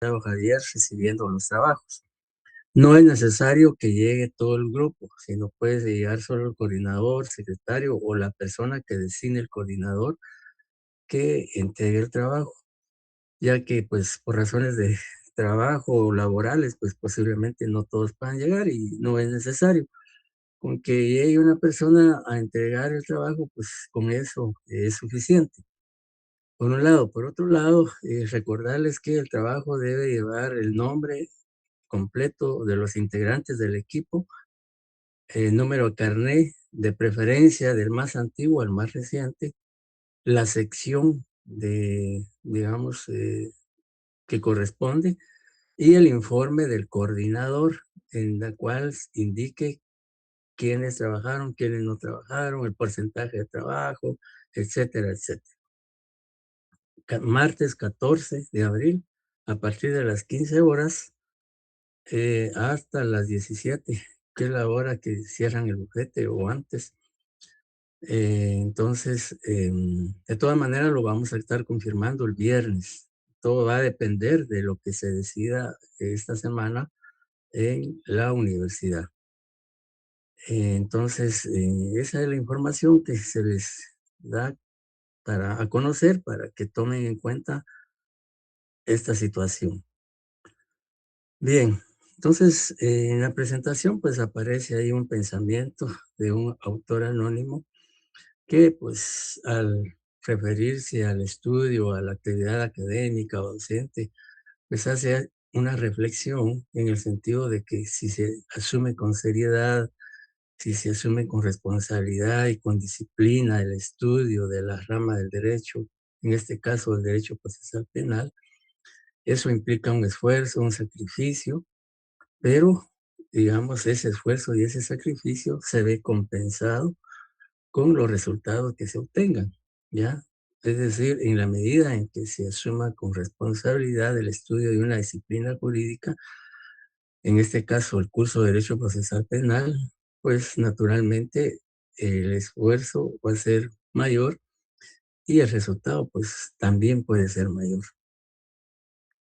Javier recibiendo los trabajos. No es necesario que llegue todo el grupo, sino puede llegar solo el coordinador, secretario o la persona que designe el coordinador que entregue el trabajo, ya que pues por razones de trabajo o laborales, pues posiblemente no todos puedan llegar y no es necesario. Con que llegue una persona a entregar el trabajo, pues con eso es suficiente. Por un lado. Por otro lado, recordarles que el trabajo debe llevar el nombre completo de los integrantes del equipo, el número de carnet, de preferencia del más antiguo al más reciente, la sección de, digamos, que corresponde y el informe del coordinador en la cual indique quiénes trabajaron, quiénes no trabajaron, el porcentaje de trabajo, etcétera, etcétera. Martes 14 de abril, a partir de las 15 horas, hasta las 17, que es la hora que cierran el bufete o antes. Entonces, de todas maneras lo vamos a estar confirmando el viernes. Todo va a depender de lo que se decida esta semana en la universidad. Entonces, esa es la información que se les da a conocer para que tomen en cuenta esta situación. Bien, entonces en la presentación pues aparece ahí un pensamiento de un autor anónimo que pues al referirse al estudio, a la actividad académica o docente, pues hace una reflexión en el sentido de que si se asume con seriedad, si se asume con responsabilidad y con disciplina el estudio de la rama del derecho, en este caso el derecho procesal penal, eso implica un esfuerzo, un sacrificio, pero, digamos, ese esfuerzo y ese sacrificio se ve compensado con los resultados que se obtengan, ¿ya? Es decir, en la medida en que se asuma con responsabilidad el estudio de una disciplina jurídica, en este caso el curso de Derecho Procesal Penal, pues naturalmente el esfuerzo va a ser mayor y el resultado pues también puede ser mayor.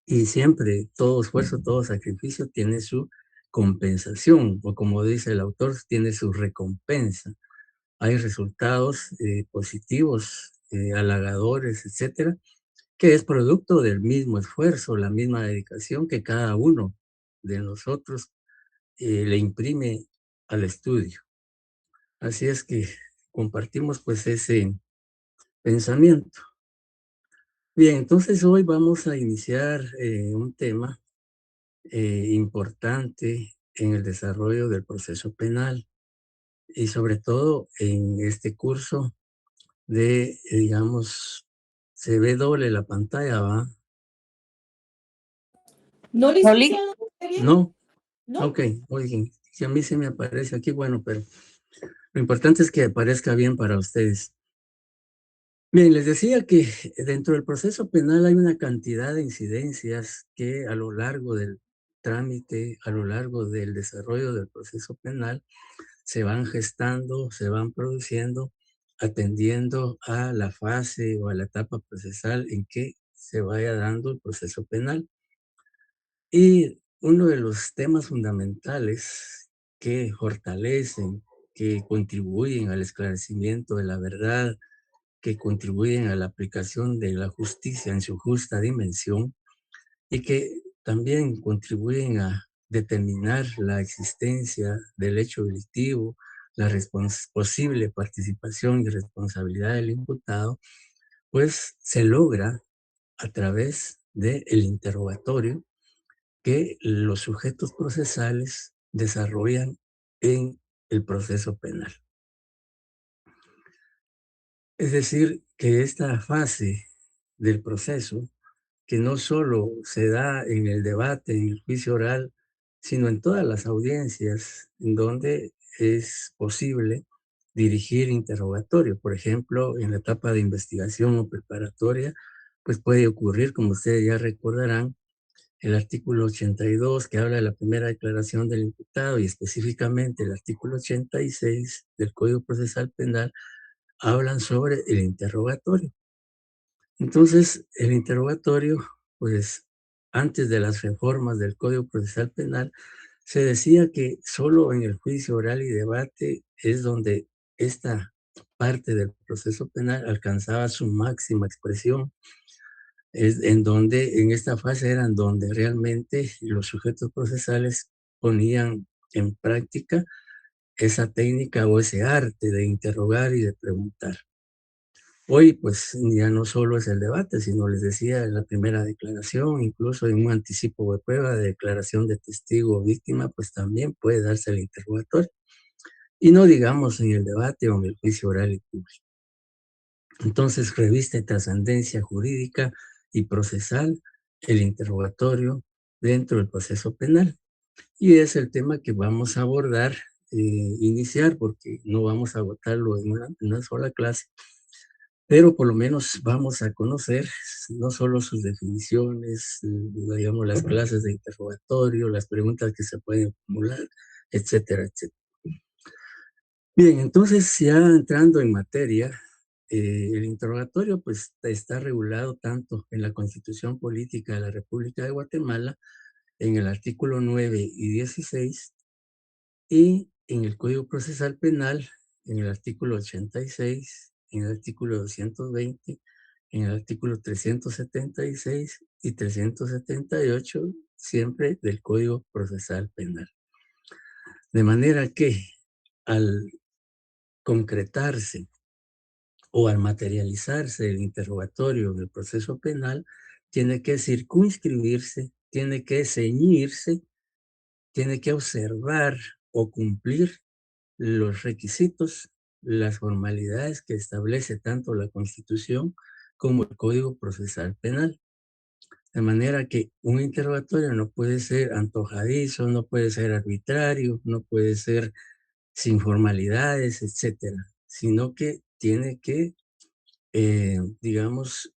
Y siempre todo esfuerzo, todo sacrificio tiene su compensación, o como dice el autor, tiene su recompensa. Hay resultados positivos, halagadores, etcétera, que es producto del mismo esfuerzo, la misma dedicación que cada uno de nosotros le imprime al estudio. Así es que compartimos pues ese pensamiento. Bien, entonces hoy vamos a iniciar un tema importante en el desarrollo del proceso penal y sobre todo en este curso de, digamos, se ve doble la pantalla, ¿va? No, Oli, licenciado, ¿está bien? No, No. ok, oigan, si a mí se me aparece aquí, bueno, pero lo importante es que aparezca bien para ustedes. Bien, les decía que dentro del proceso penal hay una cantidad de incidencias que a lo largo del trámite, a lo largo del desarrollo del proceso penal, se van gestando, se van produciendo, atendiendo a la fase o a la etapa procesal en que se vaya dando el proceso penal. Y uno de los temas fundamentales que fortalecen, que contribuyen al esclarecimiento de la verdad, que contribuyen a la aplicación de la justicia en su justa dimensión y que también contribuyen a determinar la existencia del hecho delictivo, la posible participación y responsabilidad del imputado, pues se logra a través del interrogatorio que los sujetos procesales desarrollan en el proceso penal. Es decir, que esta fase del proceso, que no solo se da en el debate, en el juicio oral, sino en todas las audiencias en donde es posible dirigir interrogatorio. Por ejemplo, en la etapa de investigación o preparatoria, pues puede ocurrir, como ustedes ya recordarán, el artículo 82 que habla de la primera declaración del imputado y específicamente el artículo 86 del Código Procesal Penal hablan sobre el interrogatorio. Entonces, el interrogatorio, pues, antes de las reformas del Código Procesal Penal, se decía que solo en el juicio oral y debate es donde esta parte del proceso penal alcanzaba su máxima expresión, es en donde en esta fase eran donde realmente los sujetos procesales ponían en práctica esa técnica o ese arte de interrogar y de preguntar. Hoy, pues ya no solo es el debate, sino les decía en la primera declaración, incluso en un anticipo de prueba de declaración de testigo o víctima, pues también puede darse el interrogatorio. Y no digamos en el debate o en el juicio oral y público. Entonces, reviste trascendencia jurídica y procesal el interrogatorio dentro del proceso penal. Y es el tema que vamos a abordar, iniciar, porque no vamos a agotarlo en una sola clase, pero por lo menos vamos a conocer no solo sus definiciones, digamos, las clases de interrogatorio, las preguntas que se pueden formular, etcétera, etcétera. Bien, entonces ya entrando en materia, el interrogatorio pues está regulado tanto en la Constitución Política de la República de Guatemala, en el artículo 9 y 16, y en el Código Procesal Penal, en el artículo 86, en el artículo 220, en el artículo 376 y 378, siempre del Código Procesal Penal. De manera que al concretarse o al materializarse el interrogatorio del proceso penal, tiene que circunscribirse, tiene que ceñirse, tiene que observar o cumplir los requisitos, las formalidades que establece tanto la Constitución como el Código Procesal Penal. De manera que un interrogatorio no puede ser antojadizo, no puede ser arbitrario, no puede ser sin formalidades, etcétera, sino que tiene que, digamos,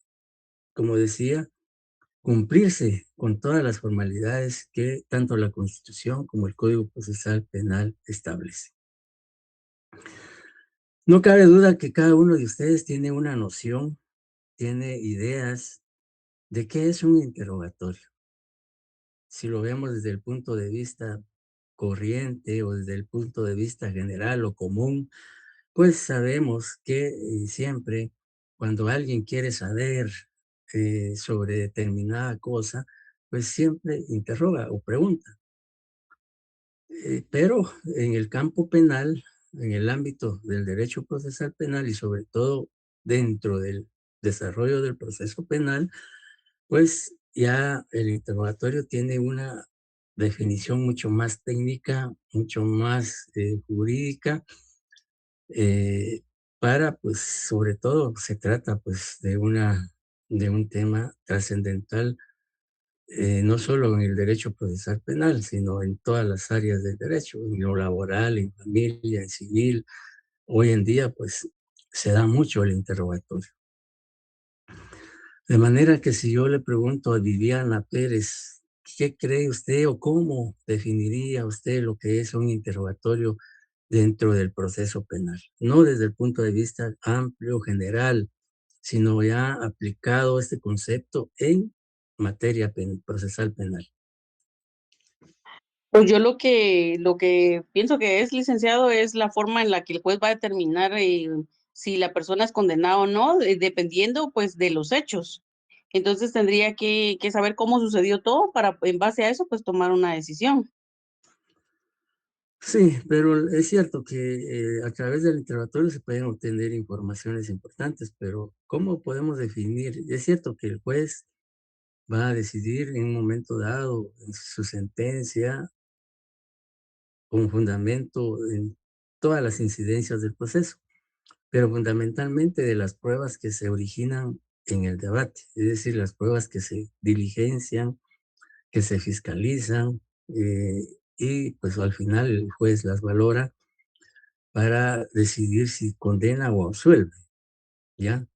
como decía, cumplirse con todas las formalidades que tanto la Constitución como el Código Procesal Penal establece. No cabe duda que cada uno de ustedes tiene una noción, tiene ideas de qué es un interrogatorio. Si lo vemos desde el punto de vista corriente o desde el punto de vista general o común, pues sabemos que siempre cuando alguien quiere saber sobre determinada cosa, pues siempre interroga o pregunta. Pero en el campo penal, en el ámbito del derecho procesal penal y sobre todo dentro del desarrollo del proceso penal, pues ya el interrogatorio tiene una definición mucho más técnica, mucho más jurídica, eh, para, pues, sobre todo se trata, pues, de un tema trascendental, no solo en el derecho procesal penal, sino en todas las áreas del derecho, en lo laboral, en familia, en civil. Hoy en día, pues, se da mucho el interrogatorio. De manera que si yo le pregunto a Viviana Pérez, ¿qué cree usted o cómo definiría usted lo que es un interrogatorio dentro del proceso penal? No desde el punto de vista amplio, general, sino ya aplicado este concepto en materia procesal penal. Pues yo lo que pienso que es, licenciado, es la forma en la que el juez va a determinar si la persona es condenada o no, dependiendo pues de los hechos. Entonces tendría que saber cómo sucedió todo para en base a eso pues tomar una decisión. Sí, pero es cierto que a través del interrogatorio se pueden obtener informaciones importantes, pero ¿cómo podemos definir? Es cierto que el juez va a decidir en un momento dado en su sentencia con fundamento en todas las incidencias del proceso, pero fundamentalmente de las pruebas que se originan en el debate, es decir, las pruebas que se diligencian, que se fiscalizan, y pues al final el juez las valora para decidir si condena o absuelve, ¿ya?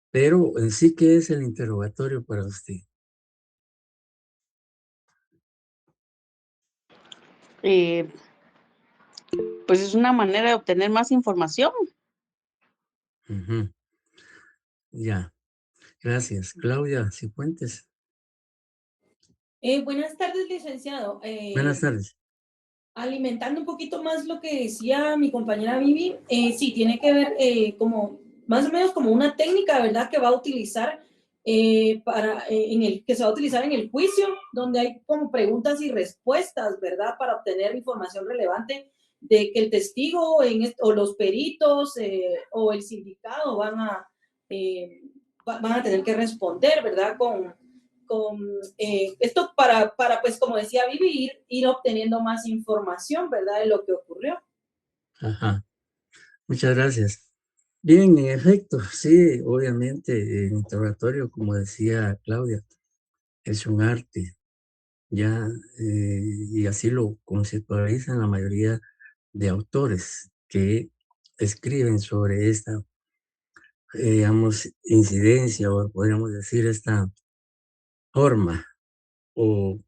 Pero en sí, ¿qué es el interrogatorio para usted? Eh, pues es una manera de obtener más información. Ujú, ya, gracias. Claudia Cifuentes. Buenas tardes, licenciado. Buenas tardes. Alimentando un poquito más lo que decía mi compañera Vivi, sí, tiene que ver como más o menos como una técnica, ¿verdad?, que va a utilizar que se va a utilizar en el juicio, donde hay como preguntas y respuestas, ¿verdad?, para obtener información relevante de que el testigo o los peritos o el sindicado eh, van a tener que responder, ¿verdad?, con esto pues como decía Vivi, ir obteniendo más información, ¿verdad?, de lo que ocurrió. Ajá. Muchas gracias. Bien, en efecto, sí, obviamente, el interrogatorio, como decía Claudia, es un arte, ya, y así lo conceptualizan la mayoría de autores que escriben sobre esta, digamos, incidencia, o podríamos decir esta forma o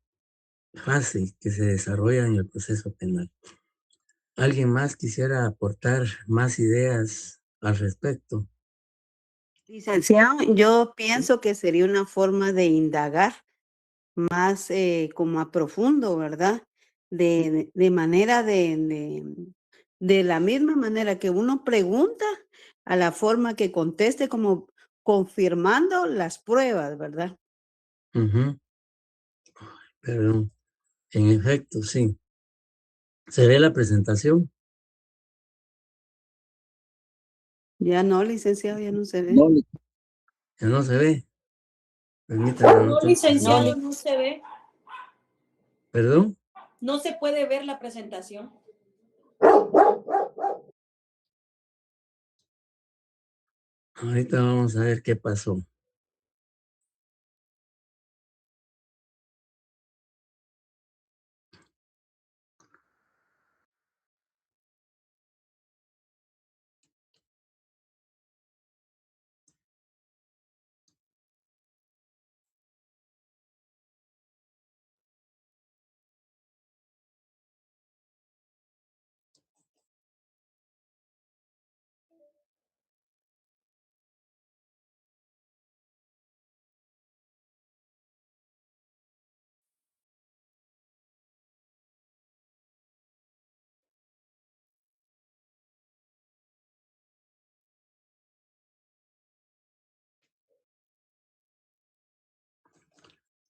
fase que se desarrolla en el proceso penal. ¿Alguien más quisiera aportar más ideas al respecto? Licenciado, yo pienso que sería una forma de indagar más como a profundo, ¿verdad? De manera de la misma manera que uno pregunta, a la forma que conteste, como confirmando las pruebas, ¿verdad? Ujú, perdón. En efecto, sí. ¿Se ve la presentación? Ya no, licenciado, ya no se ve. No. Ya no se ve. Permítame, no No, entonces. No, licenciado, no se ve, ¿Perdón? no se puede ver la presentación. Ahorita vamos a ver qué pasó.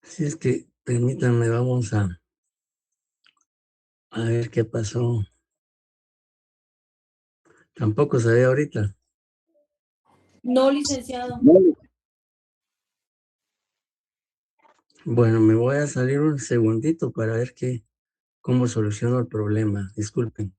Si es que, permítanme, vamos a ver qué pasó. Tampoco se ve ahorita. No, licenciado. Bueno, me voy a salir un segundito para ver cómo soluciono el problema. Disculpen.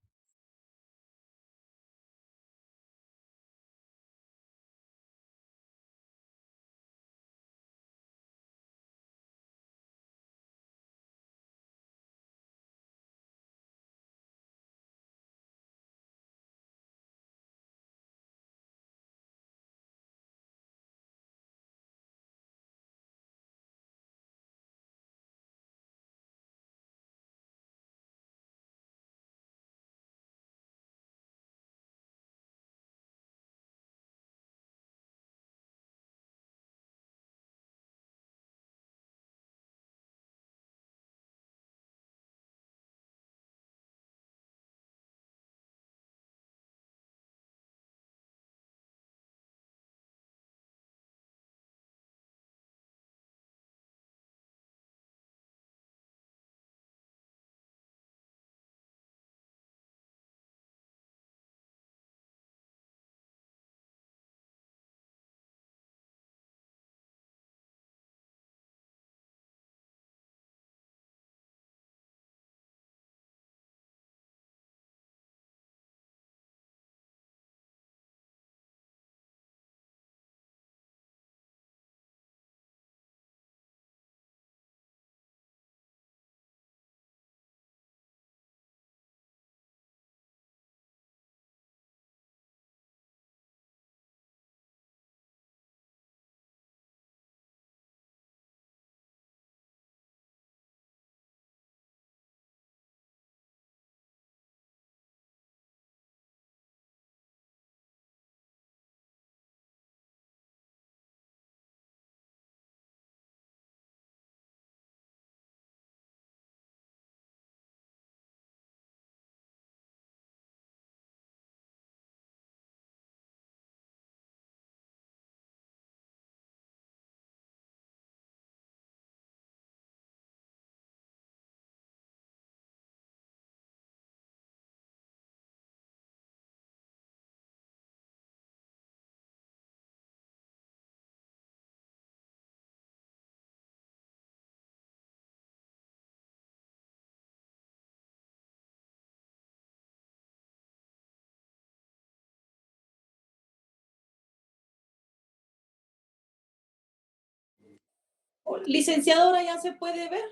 Licenciado, ahora ya se puede ver.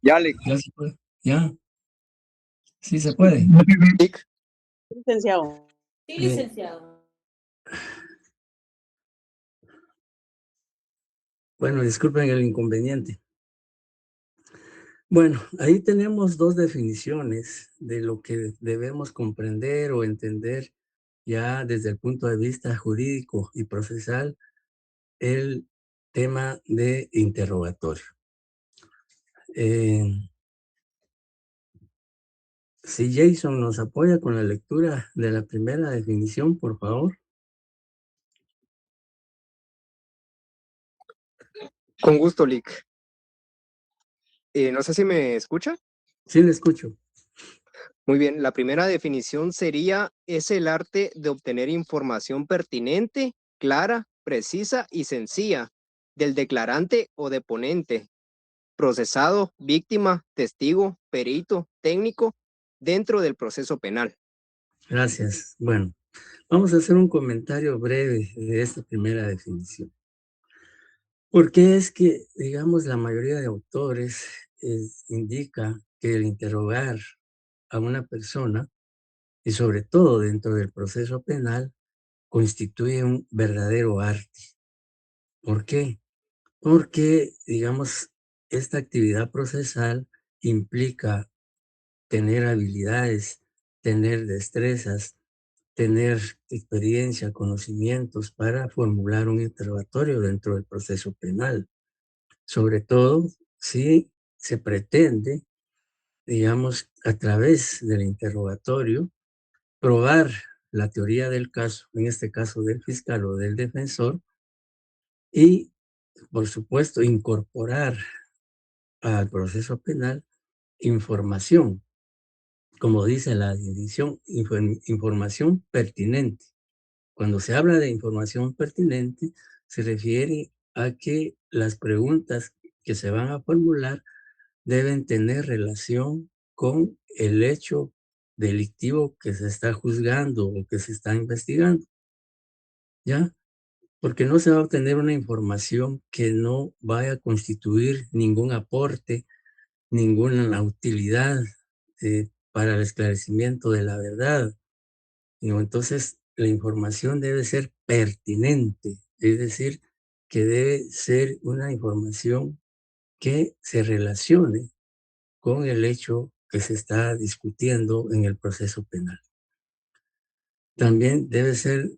Ya, Lic. ¿Ya se puede? ¿Ya? Sí se puede. Lic. Licenciado. Sí, licenciado. Bueno, disculpen el inconveniente. Bueno, ahí tenemos dos definiciones de lo que debemos comprender o entender ya desde el punto de vista jurídico y procesal el tema de interrogatorio. Si Jason nos apoya con la lectura de la primera definición, por favor. Con gusto, Lic. No sé si me escucha. Sí, le escucho. Muy bien, la primera definición sería: es el arte de obtener información pertinente, clara, precisa y sencilla del declarante o deponente, procesado, víctima, testigo, perito, técnico, dentro del proceso penal. Gracias. Bueno, vamos a hacer un comentario breve de esta primera definición. Porque es que, digamos, la mayoría de autores indica que el interrogar a una persona, y sobre todo dentro del proceso penal, constituye un verdadero arte. ¿Por qué? Porque, digamos, esta actividad procesal implica tener habilidades, tener destrezas, tener experiencia, conocimientos para formular un interrogatorio dentro del proceso penal. Sobre todo si se pretende, digamos, a través del interrogatorio, probar la teoría del caso, en este caso del fiscal o del defensor, y, por supuesto, incorporar al proceso penal información, como dice la definición, información pertinente. Cuando se habla de información pertinente, se refiere a que las preguntas que se van a formular deben tener relación con el hecho delictivo que se está juzgando o que se está investigando, ¿ya? Porque no se va a obtener una información que no vaya a constituir ningún aporte, ninguna utilidad para el esclarecimiento de la verdad. Y entonces, la información debe ser pertinente, es decir, que debe ser una información que se relacione con el hecho que se está discutiendo en el proceso penal. También debe ser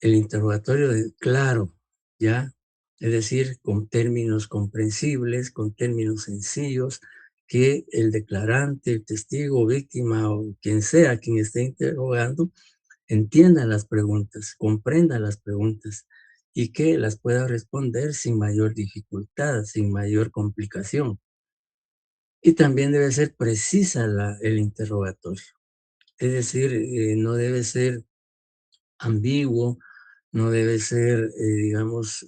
el interrogatorio claro, ¿ya? Es decir, con términos comprensibles, con términos sencillos, que el declarante, el testigo, víctima o quien sea quien esté interrogando entienda las preguntas, comprenda las preguntas y que las pueda responder sin mayor dificultad, sin mayor complicación. Y también debe ser precisa el interrogatorio. Es decir, no debe ser ambiguo, no debe ser, digamos,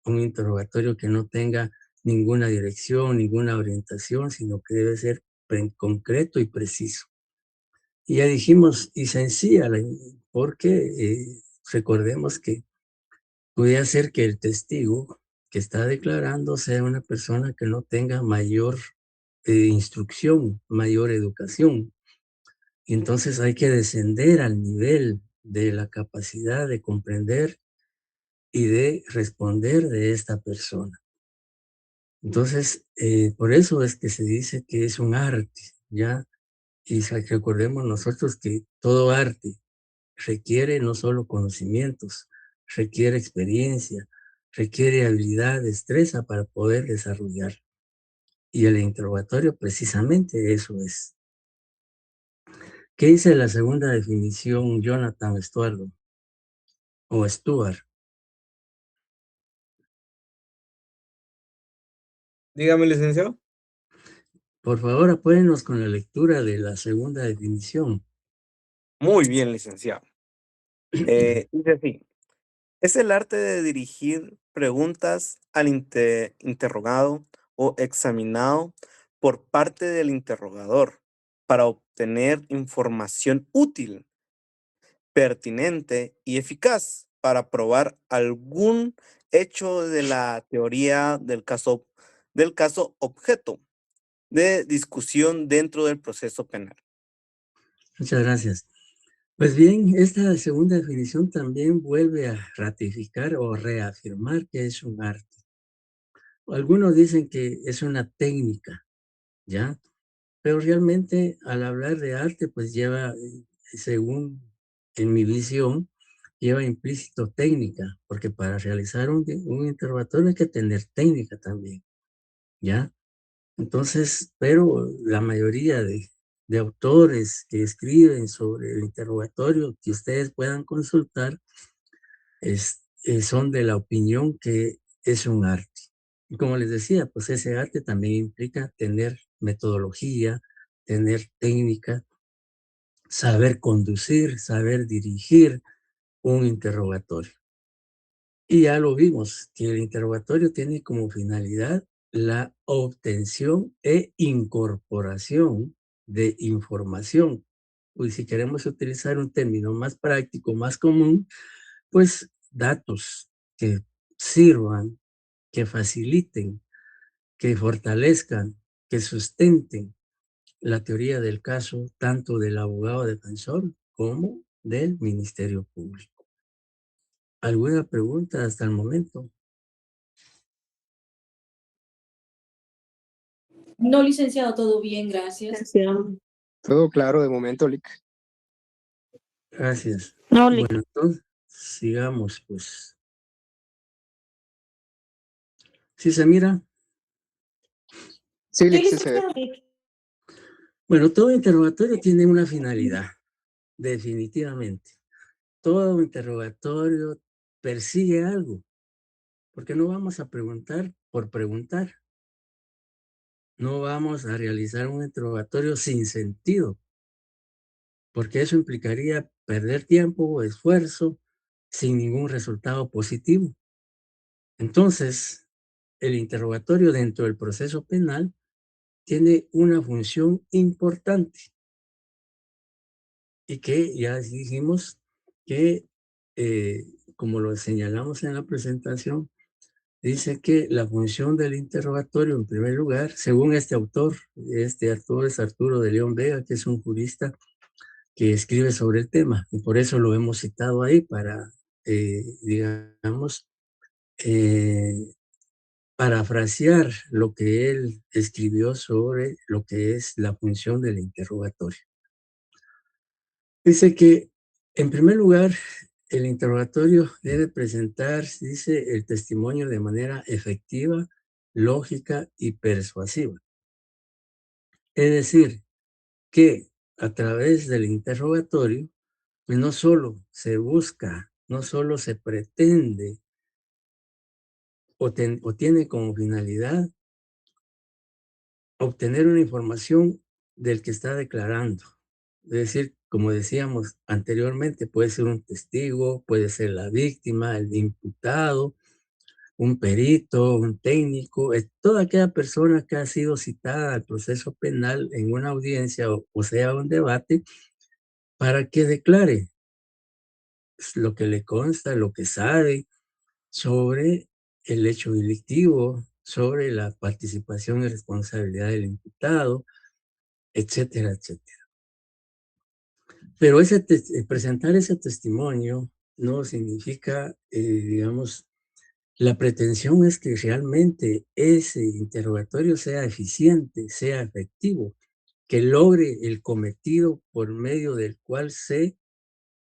un interrogatorio que no tenga ninguna dirección, ninguna orientación, sino que debe ser concreto y preciso. Y ya dijimos, y sencilla, porque recordemos que puede ser que el testigo que está declarando sea una persona que no tenga mayor instrucción, mayor educación. Y entonces hay que descender al nivel de la capacidad de comprender y de responder de esta persona. Entonces, por eso es que se dice que es un arte, ¿ya? Y recordemos nosotros que todo arte requiere no solo conocimientos, requiere experiencia, requiere habilidad, destreza para poder desarrollar. Y el interrogatorio precisamente eso es. ¿Qué dice la segunda definición, Jonathan Estuardo o Stuart? Dígame, licenciado. Por favor, apóyennos con la lectura de la segunda definición. Muy bien, licenciado. Dice así: es el arte de dirigir preguntas al interrogado o examinado por parte del interrogador para obtener información útil, pertinente y eficaz para probar algún hecho de la teoría del caso objeto de discusión dentro del proceso penal. Muchas gracias. Pues bien, esta segunda definición también vuelve a ratificar o reafirmar que es un arte. Algunos dicen que es una técnica, ¿ya? Pero realmente al hablar de arte, pues lleva, según en mi visión, lleva implícito técnica, porque para realizar un interrogatorio hay que tener técnica también, ¿ya? Entonces, pero la mayoría de autores que escriben sobre el interrogatorio que ustedes puedan consultar son de la opinión que es un arte. Y como les decía, pues ese arte también implica tener metodología, tener técnica, saber conducir, saber dirigir un interrogatorio. Y ya lo vimos, que el interrogatorio tiene como finalidad la obtención e incorporación de información. Y si queremos utilizar un término más práctico, más común, pues datos que sirvan, que faciliten, que fortalezcan, que sustenten la teoría del caso, tanto del abogado defensor como del Ministerio Público. ¿Alguna pregunta hasta el momento? No, licenciado, todo bien, gracias. Todo claro de momento, Lic. Gracias. No, Bueno, entonces, sigamos, pues. ¿Sí se mira? Sí, Sí, Lic, sí se ve. licenciado. Bueno, todo interrogatorio tiene una finalidad, definitivamente. Todo interrogatorio persigue algo, porque no vamos a preguntar por preguntar. No vamos a realizar un interrogatorio sin sentido, porque eso implicaría perder tiempo o esfuerzo sin ningún resultado positivo. Entonces, el interrogatorio dentro del proceso penal tiene una función importante y que ya dijimos que, como lo señalamos en la presentación, dice que la función del interrogatorio, en primer lugar, según este autor es Arturo de León Vega, que es un jurista que escribe sobre el tema, y por eso lo hemos citado ahí para, digamos, eh, parafrasear lo que él escribió sobre lo que es la función del interrogatorio. Dice que, en primer lugar, el interrogatorio debe presentar, dice, el testimonio de manera efectiva, lógica y persuasiva. Es decir, que a través del interrogatorio, pues no solo se busca, no solo se pretende o tiene como finalidad obtener una información del que está declarando. Es decir, como decíamos anteriormente, puede ser un testigo, puede ser la víctima, el imputado, un perito, un técnico, toda aquella persona que ha sido citada al proceso penal en una audiencia o sea un debate para que declare lo que le consta, lo que sabe sobre el hecho delictivo, sobre la participación y responsabilidad del imputado, etcétera, etcétera. Pero presentar ese testimonio no significa, digamos, la pretensión es que realmente ese interrogatorio sea eficiente, sea efectivo, que logre el cometido por medio del cual se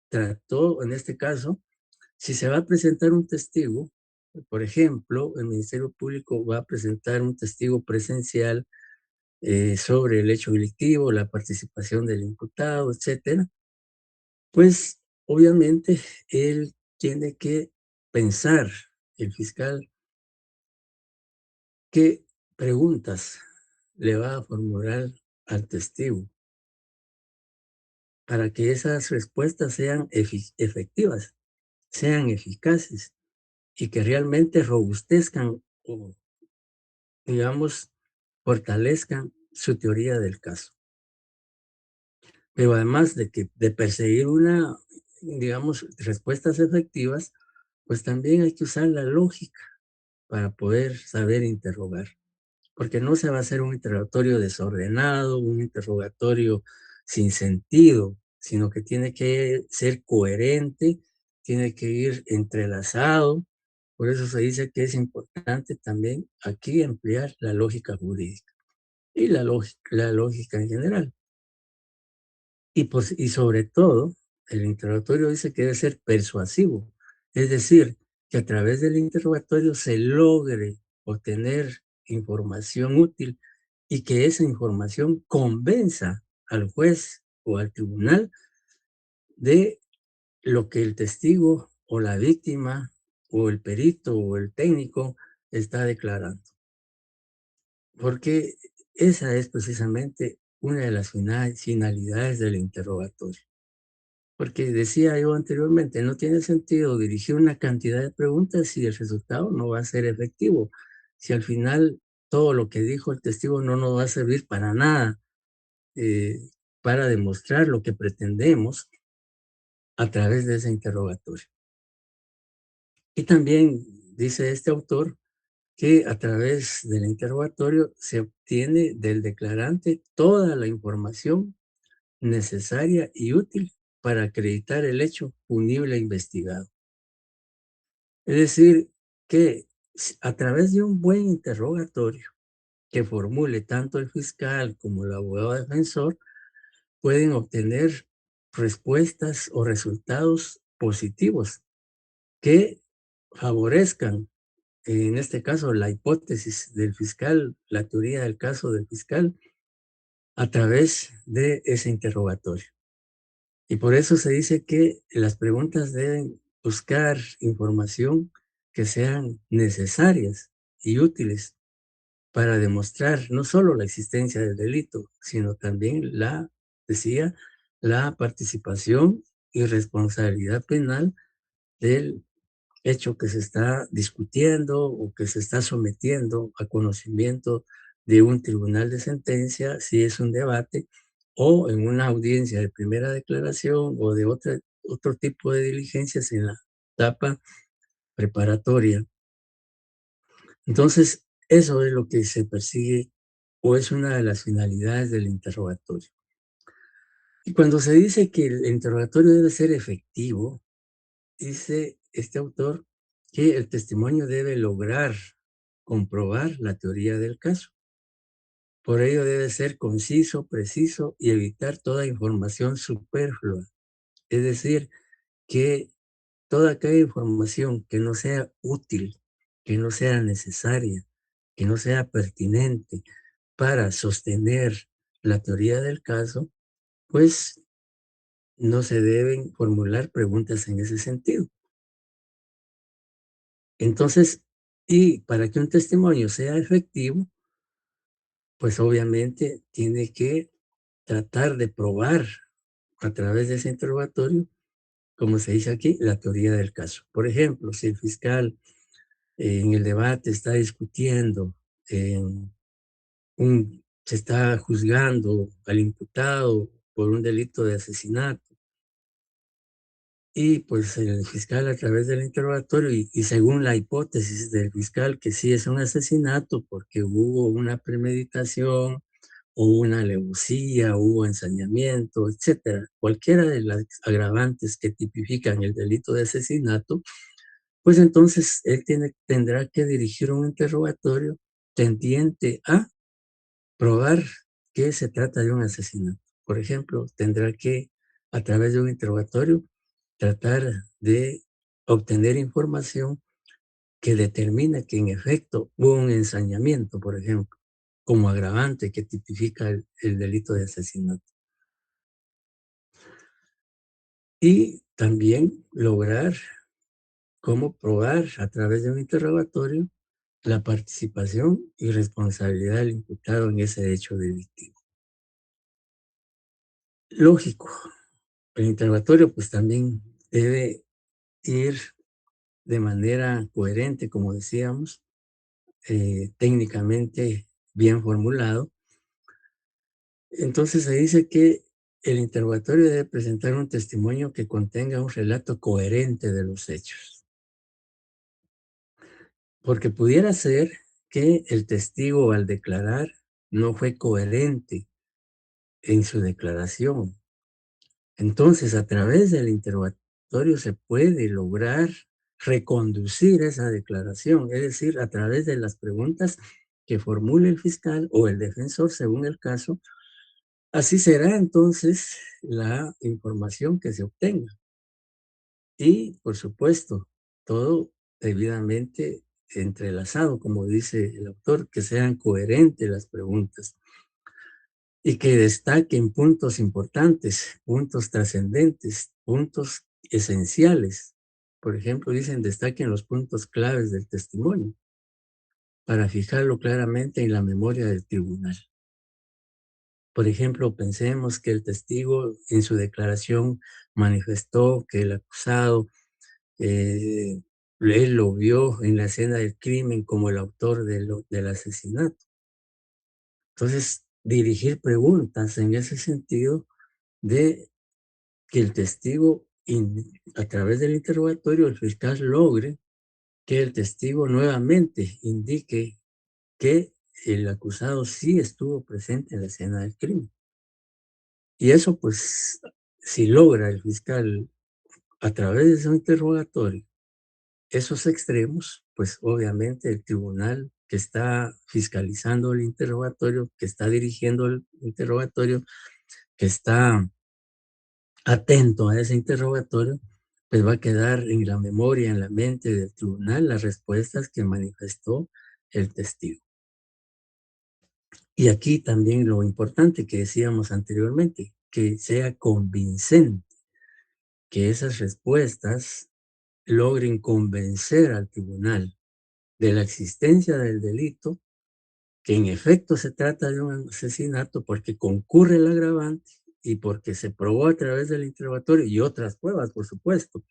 trató, en este caso, si se va a presentar un testigo, por ejemplo, el Ministerio Público va a presentar un testigo presencial sobre el hecho delictivo, la participación del imputado, etcétera, pues obviamente él tiene que pensar, el fiscal, qué preguntas le va a formular al testigo para que esas respuestas sean efectivas, sean eficaces y que realmente robustezcan o, digamos, fortalezcan su teoría del caso. Pero además de perseguir una digamos, respuestas efectivas, pues también hay que usar la lógica para poder saber interrogar, porque no se va a hacer un interrogatorio desordenado, un interrogatorio sin sentido, sino que tiene que ser coherente, tiene que ir entrelazado. Por eso se dice que es importante también aquí emplear la lógica jurídica y la lógica en general. Y sobre todo, el interrogatorio dice que debe ser persuasivo, es decir, que a través del interrogatorio se logre obtener información útil y que esa información convenza al juez o al tribunal de lo que el testigo o la víctima o el perito o el técnico está declarando. Porque esa es precisamente una de las finalidades del interrogatorio. Porque decía yo anteriormente, no tiene sentido dirigir una cantidad de preguntas si el resultado no va a ser efectivo. Si al final todo lo que dijo el testigo no nos va a servir para nada, eh, para demostrar lo que pretendemos a través de ese interrogatorio. Y también dice este autor que a través del interrogatorio se obtiene del declarante toda la información necesaria y útil para acreditar el hecho punible investigado. Es decir, que a través de un buen interrogatorio que formule tanto el fiscal como el abogado defensor, pueden obtener respuestas o resultados positivos que favorezcan, en este caso, la hipótesis del fiscal, la teoría del caso del fiscal, a través de ese interrogatorio. Y por eso se dice que las preguntas deben buscar información que sean necesarias y útiles para demostrar no solo la existencia del delito, sino también decía, la participación y responsabilidad penal del hecho que se está discutiendo o que se está sometiendo a conocimiento de un tribunal de sentencia, si es un debate, o en una audiencia de primera declaración o de otro tipo de diligencias en la etapa preparatoria. Entonces, eso es lo que se persigue o es una de las finalidades del interrogatorio. Y cuando se dice que el interrogatorio debe ser efectivo, dice este autor que el testimonio debe lograr comprobar la teoría del caso. Por ello debe ser conciso, preciso y evitar toda información superflua. Es decir, que toda aquella información que no sea útil, que no sea necesaria, que no sea pertinente para sostener la teoría del caso, pues no se deben formular preguntas en ese sentido. Entonces, y para que un testimonio sea efectivo, pues obviamente tiene que tratar de probar a través de ese interrogatorio, como se dice aquí, la teoría del caso. Por ejemplo, si el fiscal en el debate está discutiendo, se está juzgando al imputado por un delito de asesinato, y pues el fiscal a través del interrogatorio y según la hipótesis del fiscal que sí es un asesinato porque hubo una premeditación, hubo una alevosía, hubo ensañamiento, etcétera, cualquiera de las agravantes que tipifican el delito de asesinato, pues entonces él tendrá que dirigir un interrogatorio tendiente a probar que se trata de un asesinato. Por ejemplo, tendrá que, a través de un interrogatorio, tratar de obtener información que determine que en efecto hubo un ensañamiento, por ejemplo, como agravante que tipifica el delito de asesinato. Y también lograr cómo probar a través de un interrogatorio la participación y responsabilidad del imputado en ese hecho delictivo. Lógico, el interrogatorio pues también debe ir de manera coherente, como decíamos, técnicamente bien formulado. Entonces se dice que el interrogatorio debe presentar un testimonio que contenga un relato coherente de los hechos. Porque pudiera ser que el testigo al declarar no fue coherente en su declaración. Entonces, a través del interrogatorio se puede lograr reconducir esa declaración, es decir, a través de las preguntas que formule el fiscal o el defensor según el caso. Así será entonces la información que se obtenga. Y, por supuesto, todo debidamente entrelazado, como dice el autor, que sean coherentes las preguntas y que destaquen puntos importantes, puntos trascendentes, puntos esenciales. Por ejemplo, dicen destaquen los puntos claves del testimonio para fijarlo claramente en la memoria del tribunal. Por ejemplo, pensemos que el testigo en su declaración manifestó que el acusado él lo vio en la escena del crimen como el autor del asesinato. Entonces, dirigir preguntas en ese sentido de que el testigo, a través del interrogatorio, el fiscal logre que el testigo nuevamente indique que el acusado sí estuvo presente en la escena del crimen. Y eso, pues, si logra el fiscal a través de su interrogatorio esos extremos, pues obviamente el tribunal que está fiscalizando el interrogatorio, que está dirigiendo el interrogatorio, que está atento a ese interrogatorio, pues va a quedar en la memoria, en la mente del tribunal, las respuestas que manifestó el testigo. Y aquí también lo importante que decíamos anteriormente, que sea convincente, que esas respuestas logren convencer al tribunal de la existencia del delito, que en efecto se trata de un asesinato porque concurre el agravante y porque se probó a través del interrogatorio y otras pruebas, por supuesto,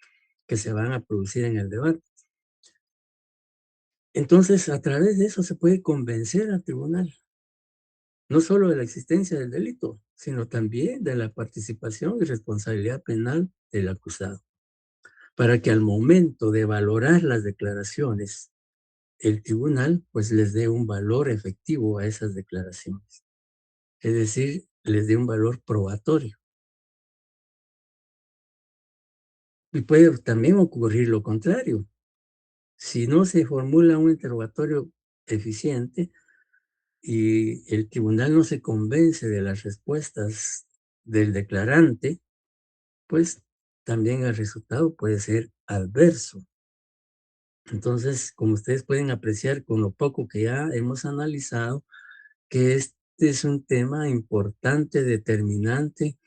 que se van a producir en el debate. Entonces, a través de eso se puede convencer al tribunal, no solo de la existencia del delito, sino también de la participación y responsabilidad penal del acusado, para que al momento de valorar las declaraciones, el tribunal pues les dé un valor efectivo a esas declaraciones. Es decir, les dé un valor probatorio. Y puede también ocurrir lo contrario. Si no se formula un interrogatorio eficiente y el tribunal no se convence de las respuestas del declarante, pues también el resultado puede ser adverso. Entonces, como ustedes pueden apreciar con lo poco que ya hemos analizado, que este es un tema importante, determinante,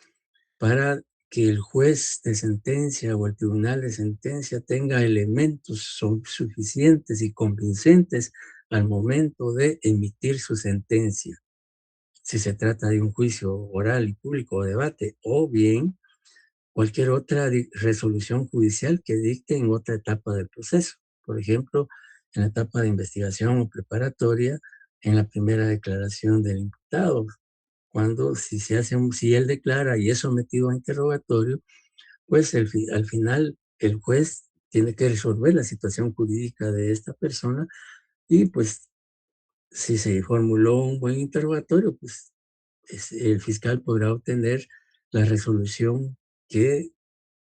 para que el juez de sentencia o el tribunal de sentencia tenga elementos suficientes y convincentes al momento de emitir su sentencia. Si se trata de un juicio oral y público o debate, o bien cualquier otra resolución judicial que dicte en otra etapa del proceso. Por ejemplo, en la etapa de investigación o preparatoria, en la primera declaración del imputado, cuando si él declara y es sometido a interrogatorio, pues al final el juez tiene que resolver la situación jurídica de esta persona y pues si se formuló un buen interrogatorio, pues el fiscal podrá obtener la resolución que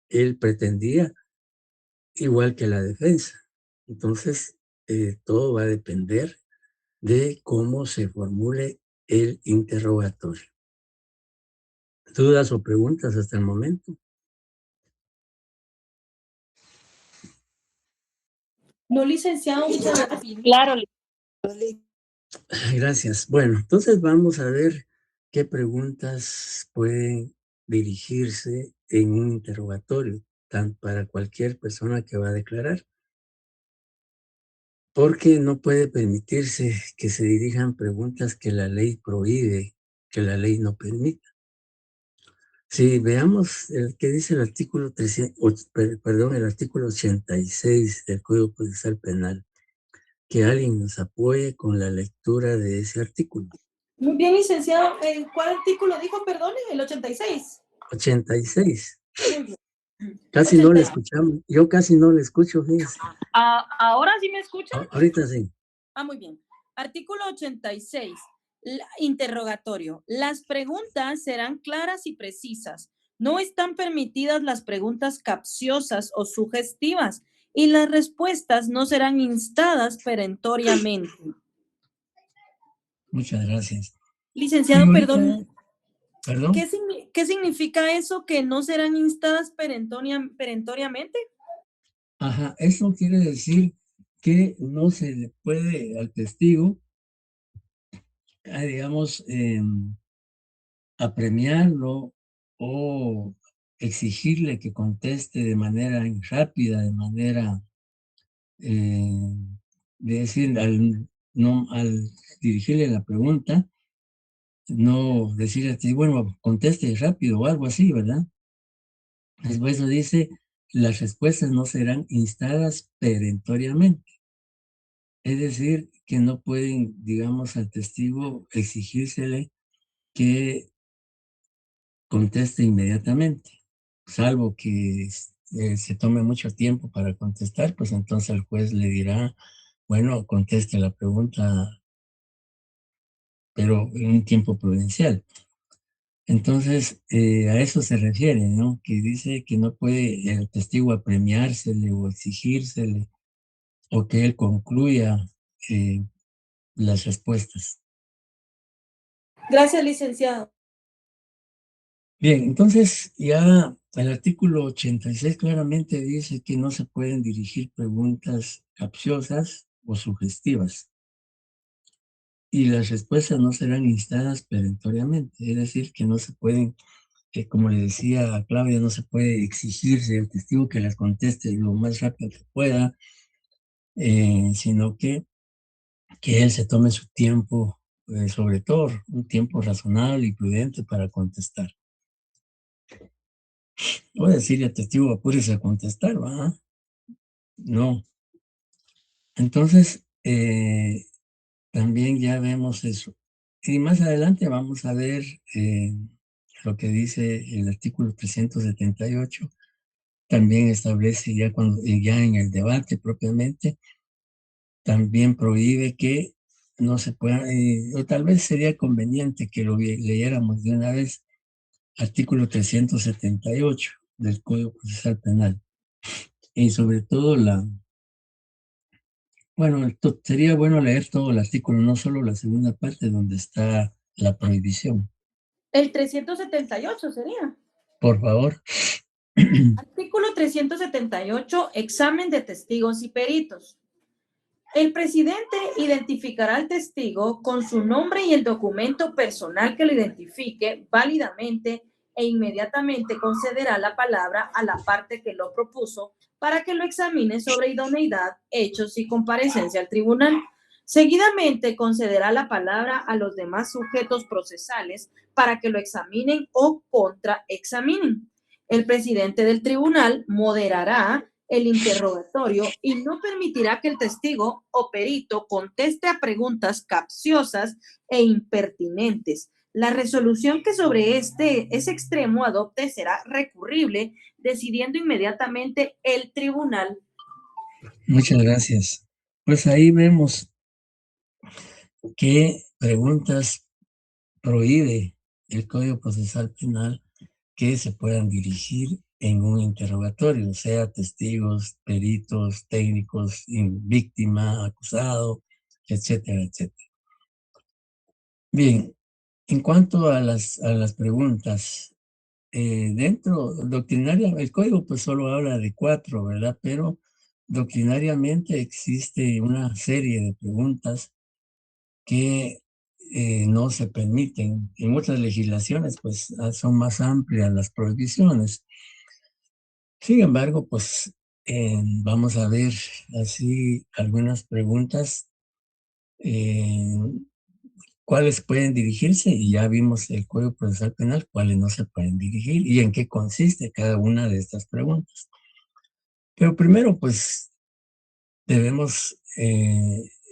él pretendía, igual que la defensa. Entonces, todo va a depender de cómo se formule el interrogatorio. ¿Dudas o preguntas hasta el momento? No, licenciado, muchas gracias. Claro, Gracias. Bueno, entonces vamos a ver qué preguntas pueden dirigirse en un interrogatorio, tanto para cualquier persona que va a declarar, porque no puede permitirse que se dirijan preguntas que la ley prohíbe, que la ley no permite. Si veamos el que dice el artículo 300, perdón, el artículo 86 del Código Procesal Penal, que alguien nos apoye con la lectura de ese artículo. Muy bien, licenciado. ¿Cuál artículo dijo, perdone? El 86. 86. Muy bien. Casi no le 86. escuchamos. Yo casi no le escucho, fíjese. ¿Ahora sí me escuchan? Ahorita sí. Muy bien. Artículo 86. Interrogatorio. Las preguntas serán claras y precisas. No están permitidas las preguntas capciosas o sugestivas y las respuestas no serán instadas perentoriamente. Muchas gracias. Licenciado, perdón. ¿Perdón? ¿Qué significa eso que no serán instadas perentoriamente? Ajá, eso quiere decir que no se le puede al testigo, digamos, apremiarlo o exigirle que conteste de manera rápida, de manera, de decir, al dirigirle la pregunta, no decirle al testigo, bueno, conteste rápido o algo así, ¿verdad? Después lo dice, las respuestas no serán instadas perentoriamente. Es decir, que no pueden, digamos, al testigo exigírsele que conteste inmediatamente, salvo que se tome mucho tiempo para contestar, pues entonces el juez le dirá, bueno, conteste la pregunta, pero en un tiempo prudencial. Entonces, a eso se refiere, ¿no? Que dice que no puede el testigo apremiársele o exigírsele o que él concluya las respuestas. Gracias, licenciado. Bien, entonces ya el artículo 86 claramente dice que no se pueden dirigir preguntas capciosas o sugestivas y las respuestas no serán instadas perentoriamente, es decir, que no se pueden, que como le decía a Claudia, no se puede exigirse al testigo que las conteste lo más rápido que pueda, sino que él se tome su tiempo, sobre todo un tiempo razonable y prudente para contestar. Voy a decirle al testigo, apúrese a contestar, ¿va? No. Entonces, también ya vemos eso. Y más adelante vamos a ver lo que dice el artículo 378. También establece ya en el debate propiamente, también prohíbe que no se pueda, o tal vez sería conveniente que lo leyéramos de una vez, artículo 378 del Código Procesal Penal. Y sobre todo bueno, sería bueno leer todo el artículo, no solo la segunda parte donde está la prohibición. El 378 sería. Por favor. Artículo 378, examen de testigos y peritos. El presidente identificará al testigo con su nombre y el documento personal que lo identifique válidamente e inmediatamente concederá la palabra a la parte que lo propuso para que lo examine sobre idoneidad, hechos y comparecencia al tribunal. Seguidamente concederá la palabra a los demás sujetos procesales para que lo examinen o contraexaminen. El presidente del tribunal moderará el interrogatorio y no permitirá que el testigo o perito conteste a preguntas capciosas e impertinentes. La resolución que sobre ese extremo adopte será recurrible, decidiendo inmediatamente el tribunal. Muchas gracias. Pues ahí vemos qué preguntas prohíbe el Código Procesal Penal que se puedan dirigir en un interrogatorio, sea testigos, peritos, técnicos, víctima, acusado, etcétera, etcétera. Bien, en cuanto a las preguntas, doctrinaria, el código pues solo habla de 4, ¿verdad? Pero doctrinariamente existe una serie de preguntas que no se permiten. En muchas legislaciones pues son más amplias las prohibiciones. Sin embargo, pues vamos a ver así algunas preguntas, cuáles pueden dirigirse, y ya vimos el Código Procesal Penal, cuáles no se pueden dirigir y en qué consiste cada una de estas preguntas. Pero primero, pues, debemos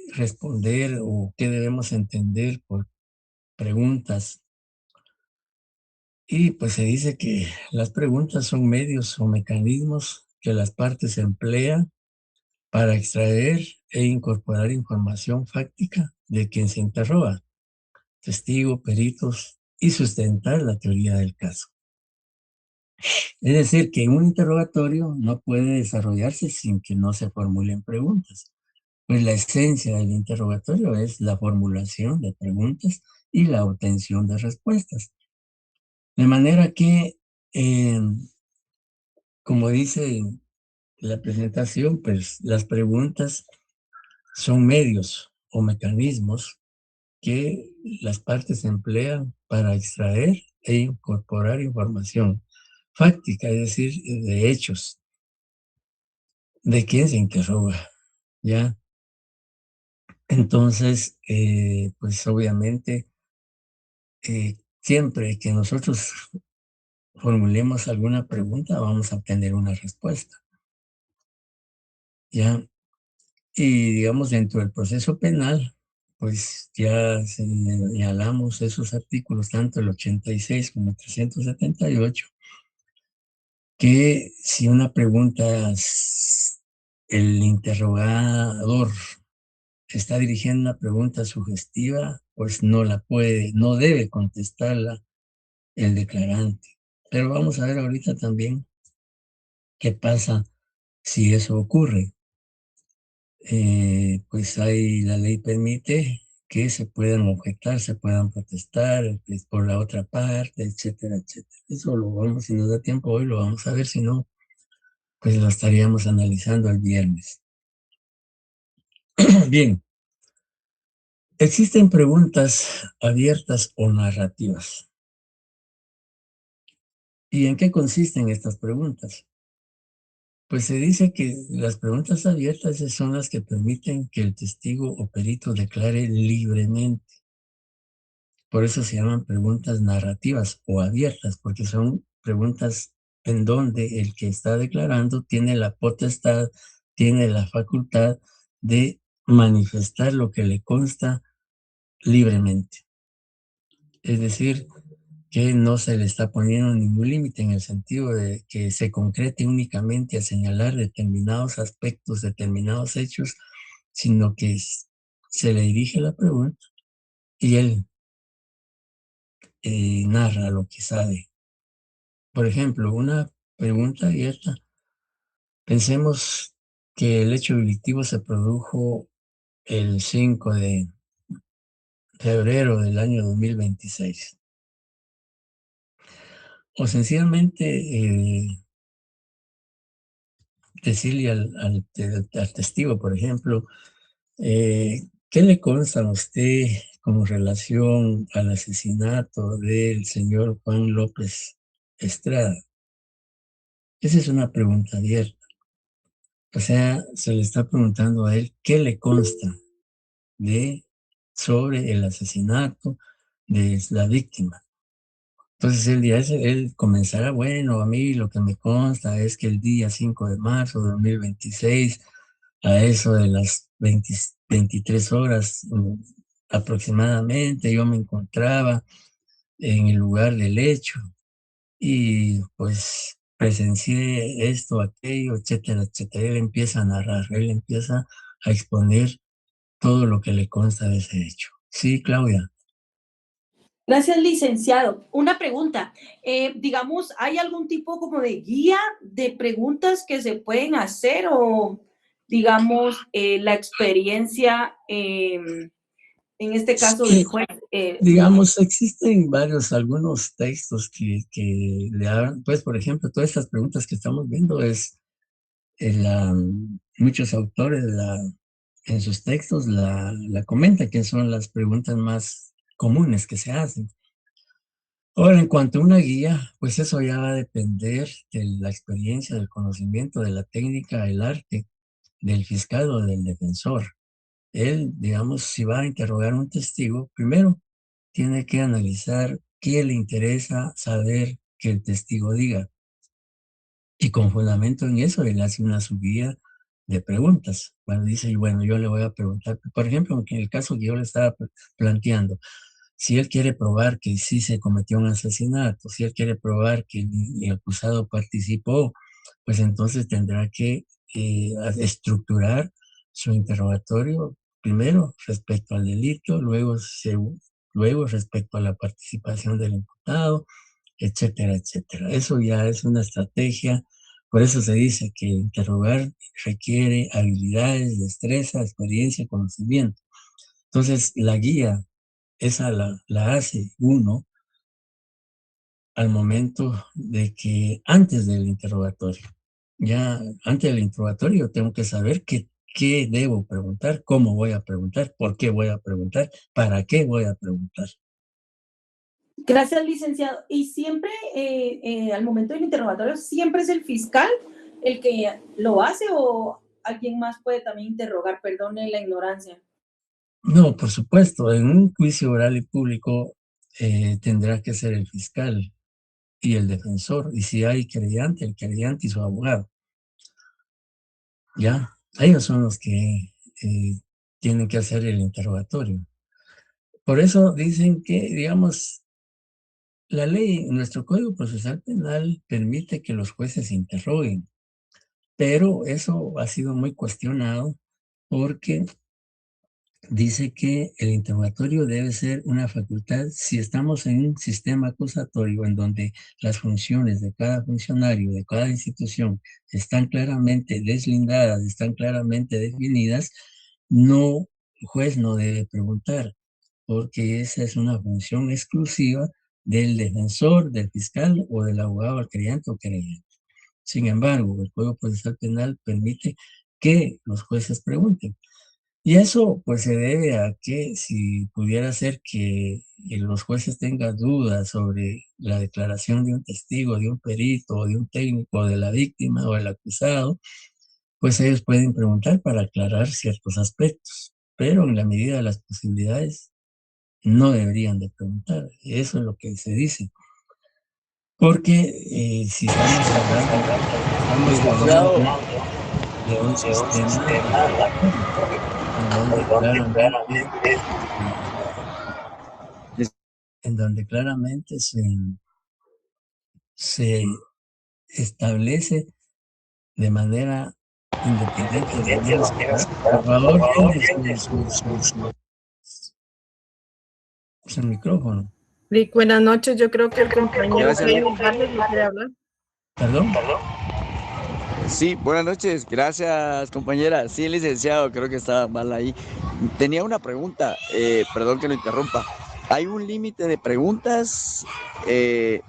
responder o qué debemos entender por preguntas. Y pues se dice que las preguntas son medios o mecanismos que las partes emplean para extraer e incorporar información fáctica de quien se interroga, testigo, peritos, y sustentar la teoría del caso. Es decir, que un interrogatorio no puede desarrollarse sin que no se formulen preguntas. Pues la esencia del interrogatorio es la formulación de preguntas y la obtención de respuestas. De manera que, como dice la presentación, pues las preguntas son medios o mecanismos que las partes emplean para extraer e incorporar información fáctica, es decir, de hechos, de quién se interroga, ¿ya? Entonces, pues obviamente, siempre que nosotros formulemos alguna pregunta, vamos a obtener una respuesta, ¿ya? Y digamos, dentro del proceso penal, pues ya señalamos esos artículos, tanto el 86 como el 378, que si una pregunta, el interrogador está dirigiendo una pregunta sugestiva, pues no debe contestarla el declarante. Pero vamos a ver ahorita también qué pasa si eso ocurre. Pues la ley permite que se puedan objetar, se puedan protestar pues, por la otra parte, etcétera, etcétera. Eso lo vamos, si nos da tiempo hoy, lo vamos a ver, si no, pues lo estaríamos analizando el viernes. Bien, existen preguntas abiertas o narrativas. ¿Y en qué consisten estas preguntas? Pues se dice que las preguntas abiertas son las que permiten que el testigo o perito declare libremente. Por eso se llaman preguntas narrativas o abiertas, porque son preguntas en donde el que está declarando tiene la potestad, tiene la facultad de manifestar lo que le consta libremente. Es decir, que no se le está poniendo ningún límite en el sentido de que se concrete únicamente a señalar determinados aspectos, determinados hechos, sino que se le dirige la pregunta y él narra lo que sabe. Por ejemplo, una pregunta abierta. Pensemos que el hecho delictivo se produjo el 5 de febrero del año 2026. O sencillamente decirle al testigo, por ejemplo, ¿qué le consta a usted con relación al asesinato del señor Juan López Estrada? Esa es una pregunta abierta. O sea, se le está preguntando a él qué le consta sobre el asesinato de la víctima. Entonces él comenzará, bueno, a mí lo que me consta es que el día 5 de marzo de 2026, a eso de las 23 horas aproximadamente, yo me encontraba en el lugar del hecho y pues presencié esto, aquello, etcétera, etcétera. Él empieza a narrar, él empieza a exponer todo lo que le consta de ese hecho. Sí, Claudia. Gracias, licenciado. Una pregunta, digamos, ¿hay algún tipo como de guía de preguntas que se pueden hacer o, digamos, la experiencia, en este caso del juez? Digamos, existen algunos textos que le dan, pues, por ejemplo, todas estas preguntas que estamos viendo muchos autores en sus textos la comentan, que son las preguntas más comunes que se hacen. Ahora, en cuanto a una guía, pues eso ya va a depender de la experiencia, del conocimiento, de la técnica, del arte, del fiscal o del defensor. Él, digamos, si va a interrogar a un testigo, primero tiene que analizar qué le interesa saber que el testigo diga. Y con fundamento en eso, él hace una subida de preguntas. Bueno, dice, bueno, yo le voy a preguntar, por ejemplo, en el caso que yo le estaba planteando, si él quiere probar que sí se cometió un asesinato, si él quiere probar que el acusado participó, pues entonces tendrá que estructurar su interrogatorio primero respecto al delito, luego respecto a la participación del imputado, etcétera, etcétera. Eso ya es una estrategia, por eso se dice que interrogar requiere habilidades, destreza, experiencia, conocimiento. Entonces, la guía, esa la hace uno al momento de que antes del interrogatorio. Ya antes del interrogatorio tengo que saber qué debo preguntar, cómo voy a preguntar, por qué voy a preguntar, para qué voy a preguntar. Gracias, licenciado. Y siempre, al momento del interrogatorio, ¿siempre es el fiscal el que lo hace o alguien más puede también interrogar? Perdone la ignorancia. No, por supuesto, en un juicio oral y público tendrá que ser el fiscal y el defensor, y si hay querellante, el querellante y su abogado. Ya, ellos son los que tienen que hacer el interrogatorio. Por eso dicen que, digamos, la ley, nuestro Código Procesal Penal permite que los jueces interroguen, pero eso ha sido muy cuestionado porque dice que el interrogatorio debe ser una facultad si estamos en un sistema acusatorio en donde las funciones de cada funcionario, de cada institución, están claramente deslindadas, están claramente definidas, el juez no debe preguntar, porque esa es una función exclusiva del defensor, del fiscal o del abogado al querellante o querellante. Sin embargo, el Código Procesal Penal permite que los jueces pregunten. Y eso pues se debe a que si pudiera ser que los jueces tengan dudas sobre la declaración de un testigo, de un perito, o de un técnico, de la víctima o del acusado, pues ellos pueden preguntar para aclarar ciertos aspectos, pero en la medida de las posibilidades no deberían de preguntar. Eso es lo que se dice. Porque si estamos hablando de un sistema en donde claramente se establece de manera independiente. Por favor, tiene su micrófono. Rick, buenas noches. Yo creo que el compañero Kevin Barnes le quiere hablar. ¿Perdón? Sí, buenas noches. Gracias, compañera. Sí, licenciado, creo que estaba mal ahí. Tenía una pregunta, perdón que lo interrumpa. ¿Hay un límite de preguntas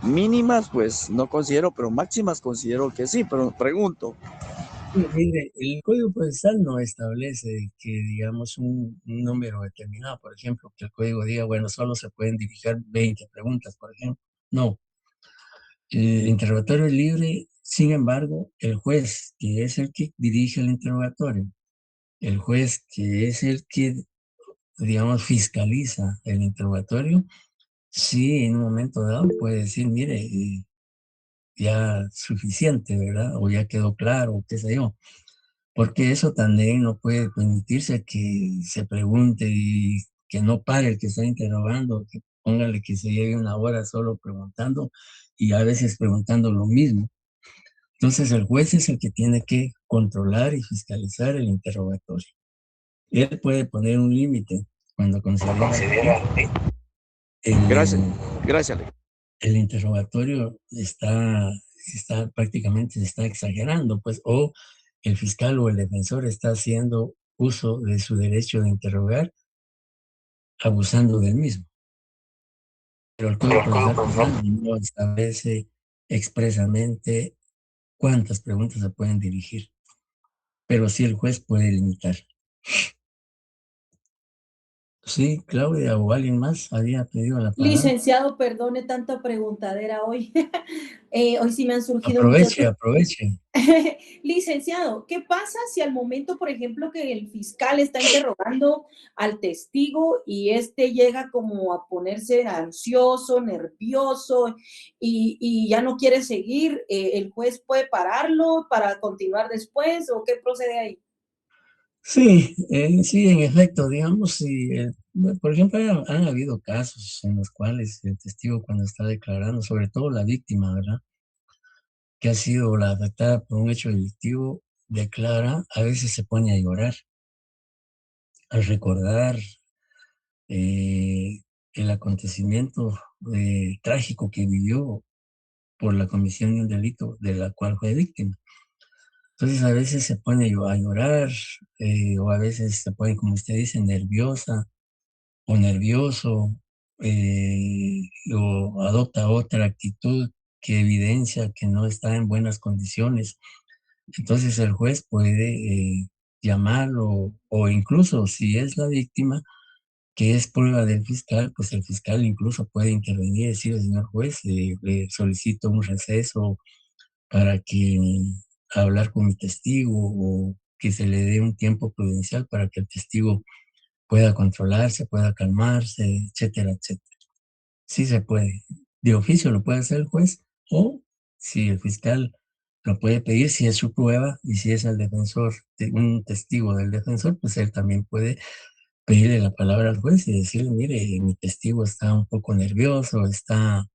mínimas? Pues no considero, pero máximas considero que sí, pero pregunto. Mire, el Código Procesal no establece que, digamos, un número determinado, por ejemplo, que el código diga, bueno, solo se pueden dirigir 20 preguntas, por ejemplo. No. El interrogatorio es libre, sin embargo, el juez, que es el que dirige el interrogatorio, el juez que es el que, digamos, fiscaliza el interrogatorio, sí, en un momento dado puede decir, mire, ya suficiente, ¿verdad? O ya quedó claro, qué sé yo. Porque eso también no puede permitirse que se pregunte y que no pare el que está interrogando, que póngale que se lleve una hora solo preguntando y a veces preguntando lo mismo. Entonces el juez es el que tiene que controlar y fiscalizar el interrogatorio. Él puede poner un límite cuando considera Gracias. el interrogatorio está prácticamente se está exagerando, pues, o el fiscal o el defensor está haciendo uso de su derecho de interrogar, abusando del mismo. Pero el Código Procesal no establece expresamente cuántas preguntas se pueden dirigir, pero sí el juez puede limitar. Sí, Claudia o alguien más había pedido la palabra. Licenciado, perdone tanta preguntadera hoy. Hoy sí me han surgido muchas. Aproveche. Licenciado, ¿qué pasa si al momento, por ejemplo, que el fiscal está interrogando al testigo y este llega como a ponerse ansioso, nervioso y ya no quiere seguir? ¿El juez puede pararlo para continuar después o qué procede ahí? Sí, sí, en efecto, digamos, si, por ejemplo, han habido casos en los cuales el testigo cuando está declarando, sobre todo la víctima, ¿verdad? Que ha sido la afectada por un hecho delictivo, declara, a veces se pone a llorar al recordar eh, el acontecimiento trágico que vivió por la comisión de un delito de la cual fue víctima. Entonces a veces se pone a llorar o a veces se pone, como usted dice, nerviosa o nervioso o adopta otra actitud que evidencia que no está en buenas condiciones. Entonces el juez puede llamarlo o incluso si es la víctima, que es prueba del fiscal, pues el fiscal incluso puede intervenir y decir, señor juez, le solicito un receso para que hablar con mi testigo o que se le dé un tiempo prudencial para que el testigo pueda controlarse, pueda calmarse, etcétera, etcétera. Sí se puede. De oficio lo puede hacer el juez o si el fiscal lo puede pedir, si es su prueba y si es el defensor, un testigo del defensor, pues él también puede pedirle la palabra al juez y decirle, mire, mi testigo está un poco nervioso, está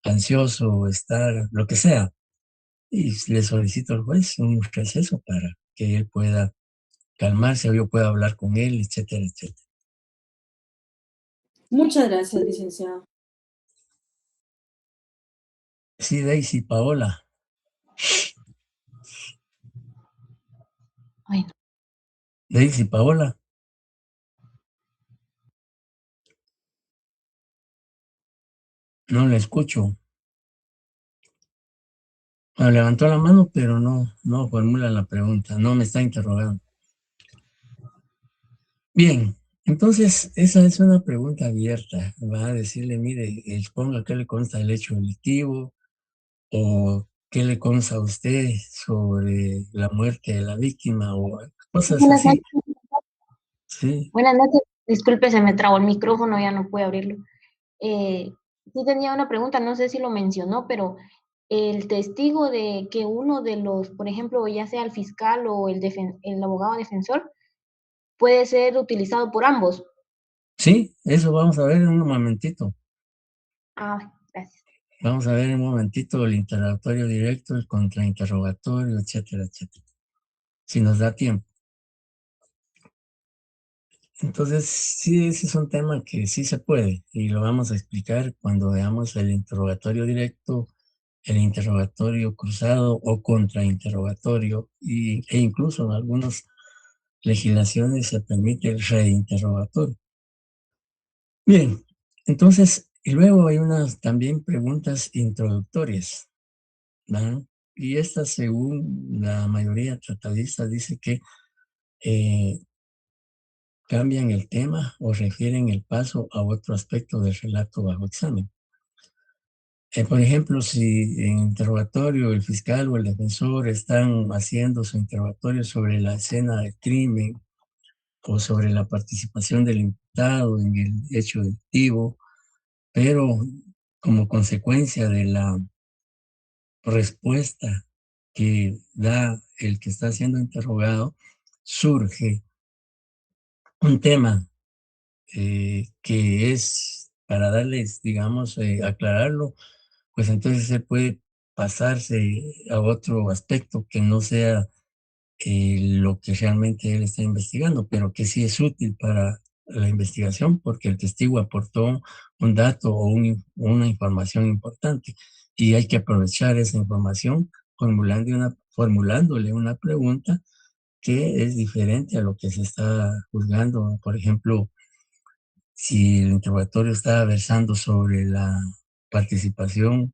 ansioso, está lo que sea. Y le solicito al juez un receso para que él pueda calmarse o yo pueda hablar con él, etcétera, etcétera. Muchas gracias, licenciado. Sí, Daisy, Paola. Ay, Daisy, Paola. No la escucho. Me levantó la mano, pero no formula la pregunta, no me está interrogando. Bien, entonces esa es una pregunta abierta. Va a decirle, mire, exponga qué le consta el hecho delictivo o qué le consta a usted sobre la muerte de la víctima o cosas buenas así. noches. Sí, Buenas noches. Disculpe, se me trabó el micrófono, ya no pude abrirlo. Sí tenía una pregunta, no sé si lo mencionó, pero el testigo de que uno de los, por ejemplo, ya sea el fiscal o el abogado defensor, puede ser utilizado por ambos. sí, eso vamos a ver en un momentito. Ah, gracias. Vamos a ver en un momentito el interrogatorio directo, el contrainterrogatorio, etcétera, etcétera. Si nos da tiempo. Entonces, sí, ese es un tema que sí se puede y lo vamos a explicar cuando veamos el interrogatorio directo, el interrogatorio cruzado o contrainterrogatorio e incluso en algunas legislaciones se permite el reinterrogatorio. Bien, entonces, y luego hay unas también preguntas introductorias, ¿no? Y estas, según la mayoría tratadista, dice que eh, cambian el tema o refieren el paso a otro aspecto del relato bajo examen. Por ejemplo, si en interrogatorio el fiscal o el defensor están haciendo su interrogatorio sobre la escena del crimen o sobre la participación del imputado en el hecho delictivo, pero como consecuencia de la respuesta que da el que está siendo interrogado, surge un tema que es para darles, digamos, aclararlo, pues entonces se puede pasarse a otro aspecto que no sea lo que realmente él está investigando, pero que sí es útil para la investigación porque el testigo aportó un dato o una información importante y hay que aprovechar esa información formulándole una pregunta que es diferente a lo que se está juzgando. Por ejemplo, si el interrogatorio está versando sobre la participación,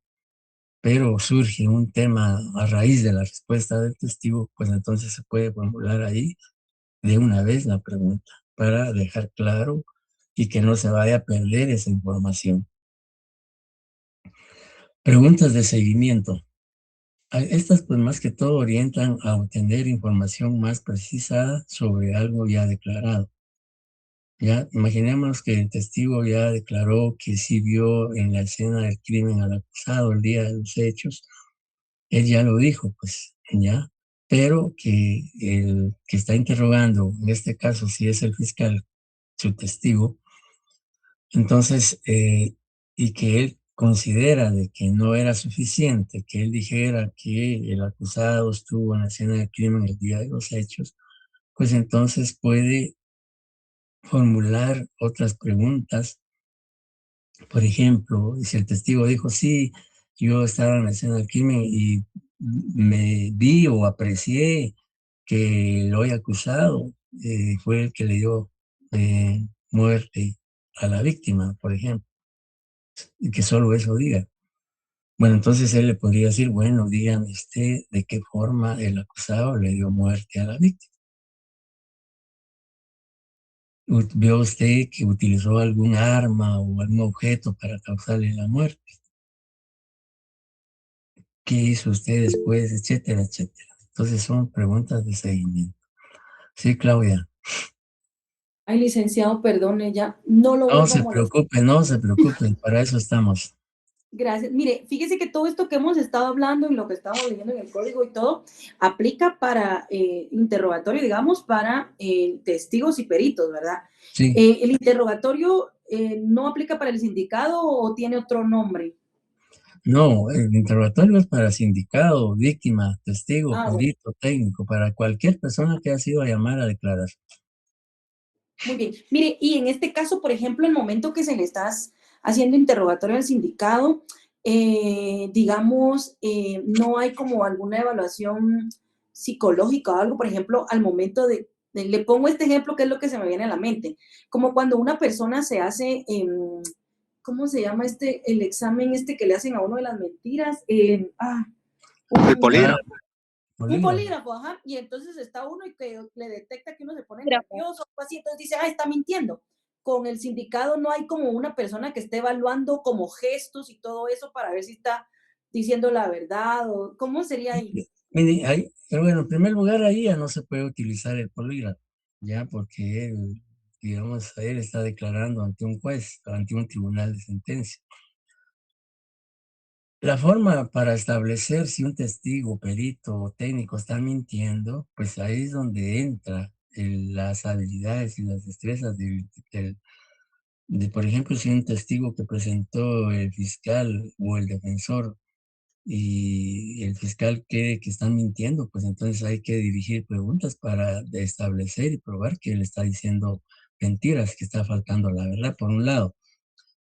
pero surge un tema a raíz de la respuesta del testigo, pues entonces se puede formular ahí de una vez la pregunta para dejar claro y que no se vaya a perder esa información. Preguntas de seguimiento. Estas pues más que todo orientan a obtener información más precisa sobre algo ya declarado. Ya, imaginemos que el testigo ya declaró que sí vio en la escena del crimen al acusado el día de los hechos. Él ya lo dijo, pues, ya. pero que el que está interrogando, en este caso, si es el fiscal, su testigo, entonces, y que él considera de que no era suficiente que él dijera que el acusado estuvo en la escena del crimen el día de los hechos, pues entonces puede formular otras preguntas. Por ejemplo, si el testigo dijo, sí, yo estaba en la escena del crimen y me vi o aprecié que el hoy acusado fue el que le dio muerte a la víctima, por ejemplo, y que solo eso diga. Bueno, entonces él le podría decir, bueno, dígame usted de qué forma el acusado le dio muerte a la víctima. ¿Vio usted que utilizó algún arma o algún objeto para causarle la muerte? ¿Qué hizo usted después? Etcétera, etcétera. Entonces son preguntas de seguimiento. Sí, Claudia. Ay, licenciado, perdone, ya no lo vuelvo a molestar. No se preocupe, para eso estamos. Gracias. Mire, fíjese que todo esto que hemos estado hablando y lo que estamos leyendo en el código y todo, aplica para interrogatorio, digamos, para testigos y peritos, ¿verdad? Sí. ¿El interrogatorio no aplica para el sindicado o tiene otro nombre? No, el interrogatorio es para sindicado, víctima, testigo, Bueno. perito, técnico, para cualquier persona que ha sido a llamar a declarar. Muy bien. Mire, y en este caso, por ejemplo, el momento que se le estás haciendo interrogatorio al sindicado, digamos, no hay como alguna evaluación psicológica o algo, por ejemplo, al momento le pongo este ejemplo que es lo que se me viene a la mente, como cuando una persona se hace, ¿cómo se llama el examen que le hacen a uno de las mentiras? El polígrafo. Un polígrafo, ajá, y entonces está uno y que le detecta que uno se pone nervioso, o así, entonces dice, está mintiendo. Con el sindicado no hay como una persona que esté evaluando como gestos y todo eso para ver si está diciendo la verdad, o ¿cómo sería ahí? Mire, bueno, en primer lugar, ahí ya no se puede utilizar el polígrafo, ya, porque él, digamos, él está declarando ante un juez, ante un tribunal de sentencia. La forma para establecer si un testigo, perito o técnico está mintiendo, pues ahí es donde entra las habilidades y las destrezas por ejemplo, si un testigo que presentó el fiscal o el defensor y el fiscal cree que están mintiendo, pues entonces hay que dirigir preguntas para establecer y probar que él está diciendo mentiras, que está faltando la verdad, por un lado.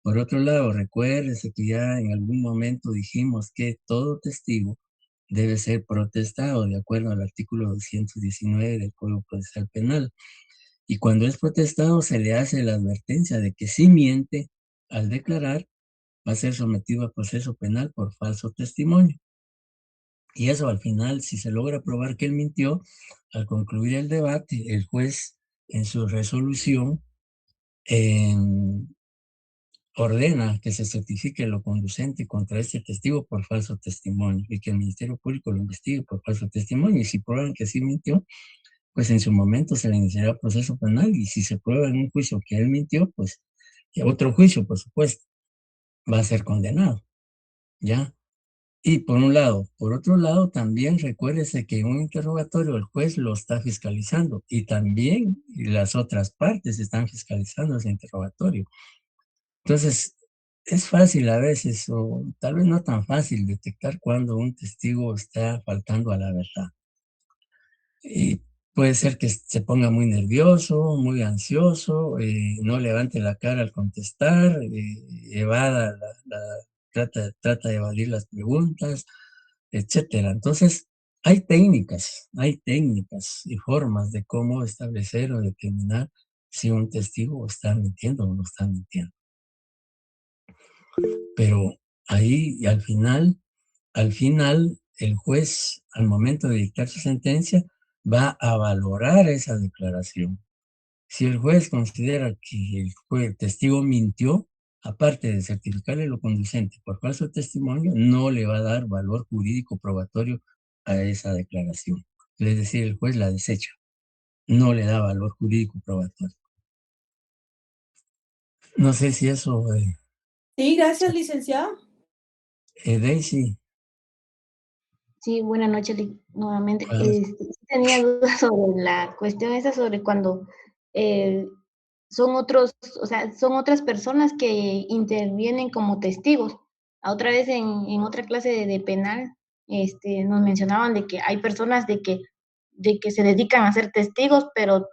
Por otro lado, recuérdese que ya en algún momento dijimos que todo testigo debe ser protestado de acuerdo al artículo 219 del Código Procesal Penal. Y cuando es protestado se le hace la advertencia de que si miente al declarar va a ser sometido a proceso penal por falso testimonio. Y eso al final, si se logra probar que él mintió, al concluir el debate, el juez en su resolución ordena que se certifique lo conducente contra este testigo por falso testimonio y que el Ministerio Público lo investigue por falso testimonio. Y si prueban que sí mintió, pues en su momento se le iniciará proceso penal. Y si se prueba en un juicio que él mintió, pues otro juicio, por supuesto, va a ser condenado. ¿Ya? Y por un lado. Por otro lado, también recuérdese que en un interrogatorio el juez lo está fiscalizando y también las otras partes están fiscalizando ese interrogatorio. Entonces, es fácil a veces, o tal vez no tan fácil, detectar cuando un testigo está faltando a la verdad. Y puede ser que se ponga muy nervioso, muy ansioso, no levante la cara al contestar, evada, trata de evadir las preguntas, etcétera. Entonces, hay técnicas y formas de cómo establecer o determinar si un testigo está mintiendo o no está mintiendo. Pero ahí, al final, el juez, al momento de dictar su sentencia, va a valorar esa declaración. Si el juez considera que el testigo mintió, aparte de certificarle lo conducente por falso testimonio, no le va a dar valor jurídico probatorio a esa declaración. Es decir, el juez la desecha, no le da valor jurídico probatorio. No sé si eso... Sí, gracias, licenciado. Daisy. Sí, buenas noches nuevamente. Ah, Tenía dudas sobre la cuestión esa, sobre cuando eh, son otros, o sea, son otras personas que intervienen como testigos. A otra vez en otra clase de penal, nos mencionaban de que hay personas de que se dedican a ser testigos, pero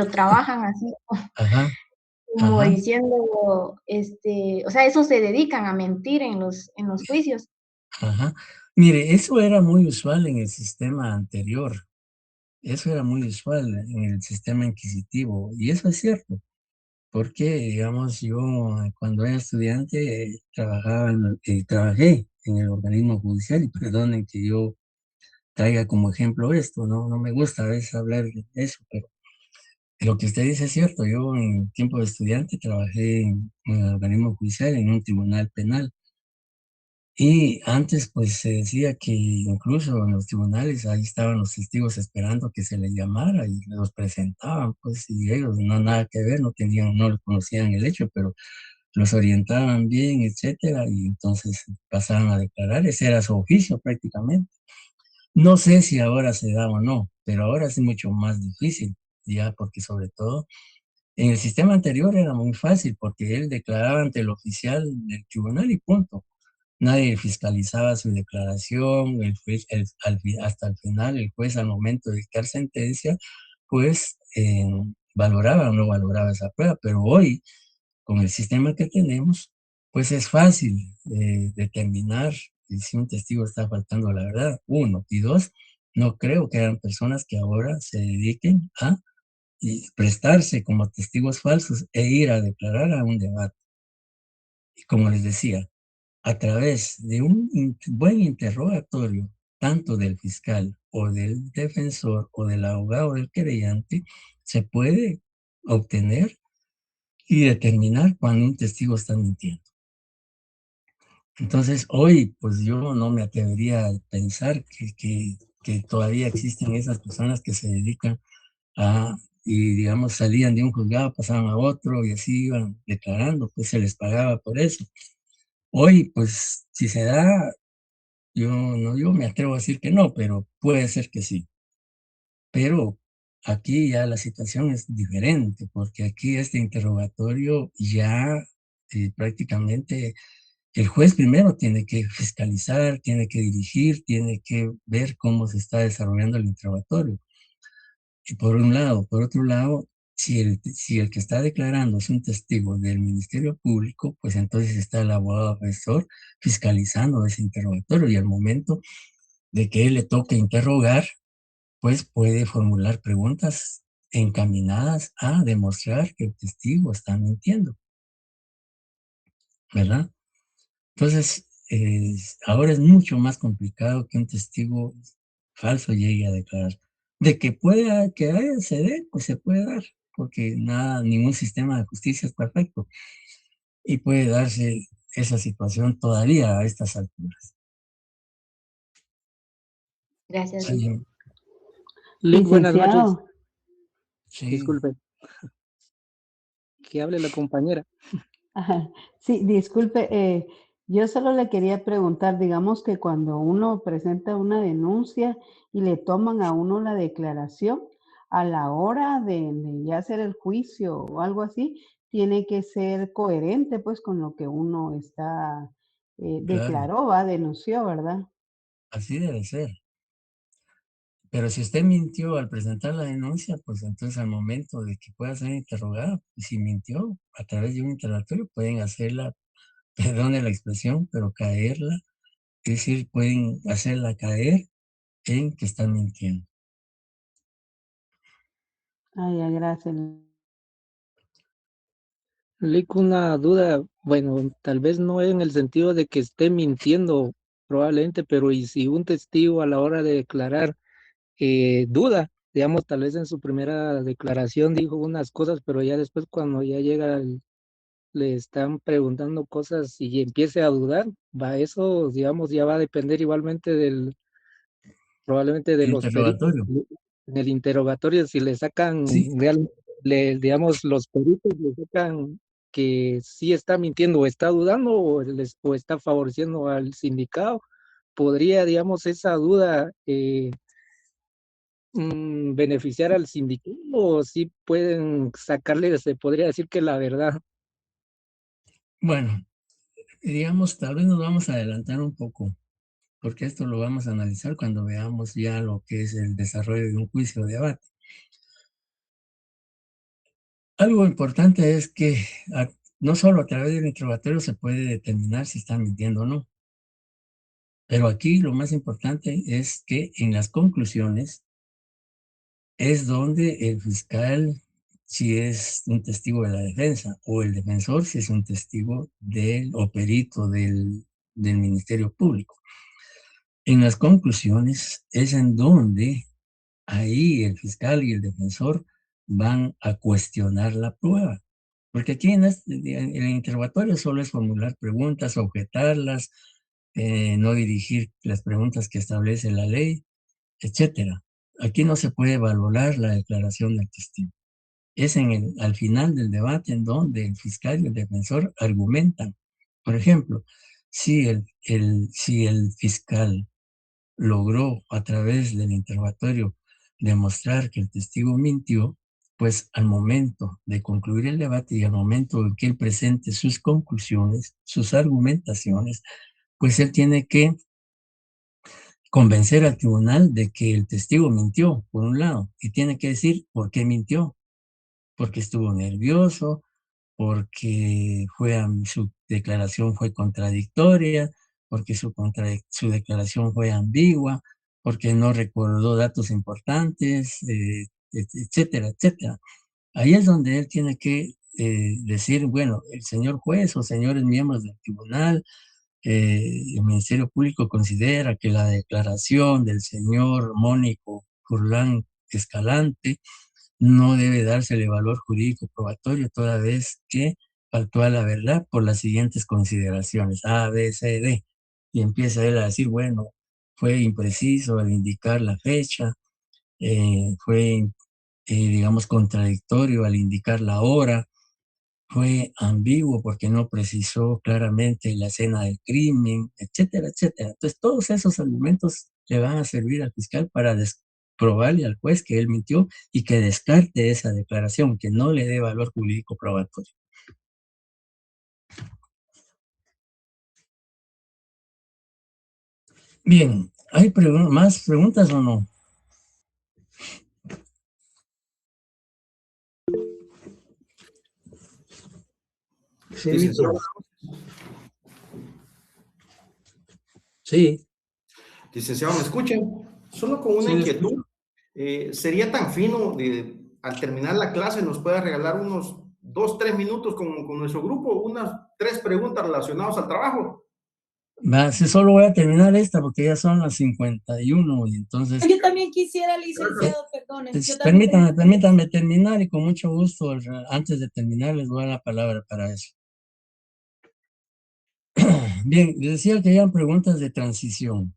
trabajan así ajá, como ajá, diciendo, o sea, eso se dedican a mentir en los juicios. ajá. Mire, eso era muy usual en el sistema anterior. Eso era muy usual en el sistema inquisitivo. Y eso es cierto. Porque, digamos, yo cuando era estudiante trabajé en el organismo judicial, y perdonen que yo traiga como ejemplo esto, ¿no? No me gusta a veces hablar de eso, pero lo que usted dice es cierto. Yo en tiempo de estudiante trabajé en el organismo judicial, en un tribunal penal. Y antes, pues se decía que incluso en los tribunales ahí estaban los testigos esperando que se les llamara y los presentaban, pues, y ellos no nada que ver, no tenían, no conocían el hecho, pero los orientaban bien, etcétera, y entonces pasaban a declarar. Ese era su oficio prácticamente. No sé si ahora se da o no, pero ahora es mucho más difícil, ya, porque sobre todo en el sistema anterior era muy fácil, porque él declaraba ante el oficial del tribunal y punto. Nadie fiscalizaba su declaración, hasta el final el juez al momento de dictar sentencia, pues valoraba o no valoraba esa prueba, pero hoy con el sistema que tenemos, pues es fácil determinar si un testigo está faltando a la verdad, uno, y dos, no creo que hayan personas que ahora se dediquen a prestarse como testigos falsos e ir a declarar a un debate. Y como les decía, a través de un buen interrogatorio, tanto del fiscal o del defensor o del abogado del querellante, se puede obtener y determinar cuando un testigo está mintiendo. Entonces, hoy, pues yo no me atrevería a pensar que todavía existen esas personas que se dedican a, y digamos, salían de un juzgado, pasaban a otro y así iban declarando, pues se les pagaba por eso. Hoy, pues, si se da, yo me atrevo a decir que no, pero puede ser que sí. Pero aquí ya la situación es diferente, porque aquí este interrogatorio ya prácticamente el juez primero tiene que fiscalizar, tiene que dirigir, tiene que ver cómo se está desarrollando el interrogatorio. Y por un lado, por otro lado, si el que está declarando es un testigo del Ministerio Público, pues entonces está el abogado defensor fiscalizando ese interrogatorio y al momento de que él le toque interrogar, pues puede formular preguntas encaminadas a demostrar que el testigo está mintiendo, ¿verdad? Entonces, ahora es mucho más complicado que un testigo falso llegue a declarar. De que pueda, se dé, pues se puede dar, porque nada, ningún sistema de justicia es perfecto. Y puede darse esa situación todavía a estas alturas. Gracias. Sí, Lic, buenas noches. Licenciado, sí, Disculpe, que hable la compañera. ajá, sí, disculpe, yo solo le quería preguntar, digamos que cuando uno presenta una denuncia y le toman a uno la declaración, a la hora de ya hacer el juicio o algo así, tiene que ser coherente pues con lo que uno está, claro, declaró, denunció, ¿verdad? así debe ser. Pero si usted mintió al presentar la denuncia, pues entonces al momento de que pueda ser interrogada, y si mintió a través de un interrogatorio, pueden hacerla, perdone la expresión, pero caerla, es decir, pueden hacerla caer en que están mintiendo. Ay, ya, gracias. Lic, una duda, bueno, tal vez no en el sentido de que esté mintiendo, probablemente, pero y si un testigo a la hora de declarar duda, digamos, tal vez en su primera declaración dijo unas cosas, pero ya después cuando ya llega le están preguntando cosas y empiece a dudar, va, eso, digamos, ya va a depender igualmente probablemente de El los peritos interrogatorio, en el interrogatorio, si le sí, sacan digamos, los peritos le sacan que sí está mintiendo o está dudando o está favoreciendo al sindicado, podría, digamos, esa duda beneficiar al sindicato, o si pueden sacarle, se podría decir que la verdad. Bueno, digamos, tal vez nos vamos a adelantar un poco, porque esto lo vamos a analizar cuando veamos ya lo que es el desarrollo de un juicio de debate. Algo importante es que no solo a través del interrogatorio se puede determinar si están mintiendo o no, pero aquí lo más importante es que en las conclusiones es donde el fiscal, si es un testigo de la defensa, o el defensor, si es un testigo o perito del Ministerio Público. En las conclusiones es en donde ahí el fiscal y el defensor van a cuestionar la prueba. Porque aquí en el interrogatorio solo es formular preguntas, objetarlas, no dirigir las preguntas que establece la ley, etcétera. Aquí no se puede valorar la declaración del testigo. Es al final del debate en donde el fiscal y el defensor argumentan. Por ejemplo, si el fiscal logró a través del interrogatorio demostrar que el testigo mintió, pues al momento de concluir el debate y al momento en que él presente sus conclusiones, sus argumentaciones, pues él tiene que convencer al tribunal de que el testigo mintió, por un lado, y tiene que decir por qué mintió, porque estuvo nervioso, porque su declaración fue contradictoria, porque su declaración fue ambigua, porque no recordó datos importantes, etcétera, etcétera. Ahí es donde él tiene que decir, bueno, el señor juez o señores miembros del tribunal, el Ministerio Público considera que la declaración del señor Mónico Furlán Escalante no debe dársele valor jurídico probatorio toda vez que faltó a la verdad por las siguientes consideraciones, A, B, C, D. Y empieza él a decir, bueno, fue impreciso al indicar la fecha, fue, digamos, contradictorio al indicar la hora, fue ambiguo porque no precisó claramente la escena del crimen, etcétera, etcétera. Entonces, todos esos argumentos le van a servir al fiscal para probarle al juez que él mintió y que descarte esa declaración, que no le dé valor jurídico probatorio. Bien, ¿hay más preguntas o no? Sí, Licenciado. Sí. Licenciado, ¿me escuchan? Solo con una inquietud. ¿Sería tan fino al terminar la clase nos pueda regalar unos 2-3 minutos con nuestro grupo, unas 3 preguntas relacionadas al trabajo? Si solo voy a terminar esta porque ya son las 51 y entonces... Yo también quisiera, licenciado, perdone. Permítanme terminar y con mucho gusto, antes de terminar, les voy a dar la palabra para eso. Bien, les decía que eran preguntas de transición.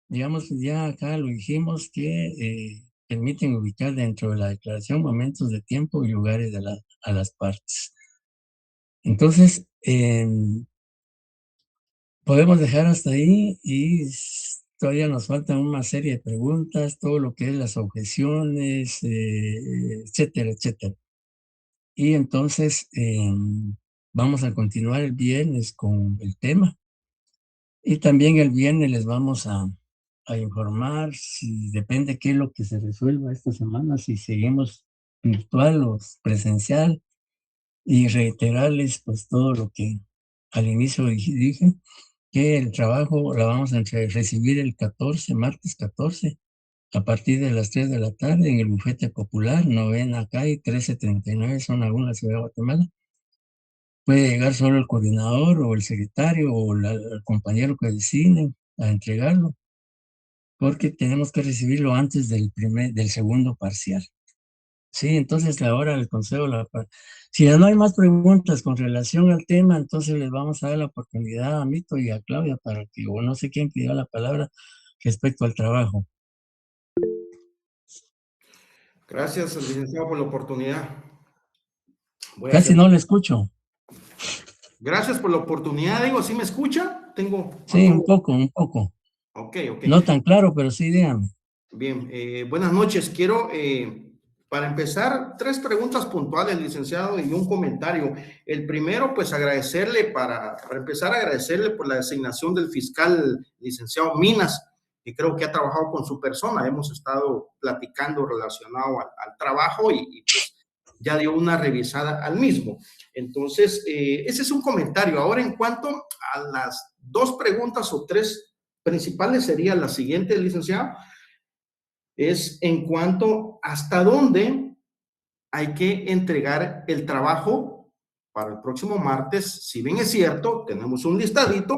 Digamos, ya acá lo dijimos que permiten ubicar dentro de la declaración momentos de tiempo y lugares a las partes. Entonces, podemos dejar hasta ahí y todavía nos faltan una serie de preguntas, todo lo que es las objeciones, etcétera, etcétera. Y entonces vamos a continuar el viernes con el tema. Y también el viernes les vamos a informar, si depende qué es lo que se resuelva esta semana, si seguimos virtual o presencial, y reiterarles pues todo lo que al inicio dije, que el trabajo la vamos a recibir el martes 14, a partir de las 3 de la tarde en el Bufete Popular, 9ª calle 1339, zona 1, la Ciudad de Guatemala. Puede llegar solo el coordinador o el secretario o el compañero que deciden a entregarlo, porque tenemos que recibirlo antes del segundo parcial. Sí, entonces ahora el consejo, si ya no hay más preguntas con relación al tema, entonces les vamos a dar la oportunidad a Mito y a Claudia para que, o no sé quién pidió la palabra respecto al trabajo. Gracias, licenciado, por la oportunidad. Casi no le escucho. Gracias por la oportunidad, digo, ¿sí me escucha? Sí, un poco. Ok, ok. No tan claro, pero sí, dígame. Bien, buenas noches. Quiero, para empezar, 3 preguntas puntuales, licenciado, y un comentario. El primero, pues agradecerle, para empezar, agradecerle por la designación del fiscal licenciado Minas, que creo que ha trabajado con su persona. Hemos estado platicando relacionado al trabajo y pues ya dio una revisada al mismo. Entonces, ese es un comentario. Ahora, en cuanto a las 2 preguntas o 3 principales, sería la siguiente, licenciado, es en cuanto hasta dónde hay que entregar el trabajo para el próximo martes. Si bien es cierto, tenemos un listadito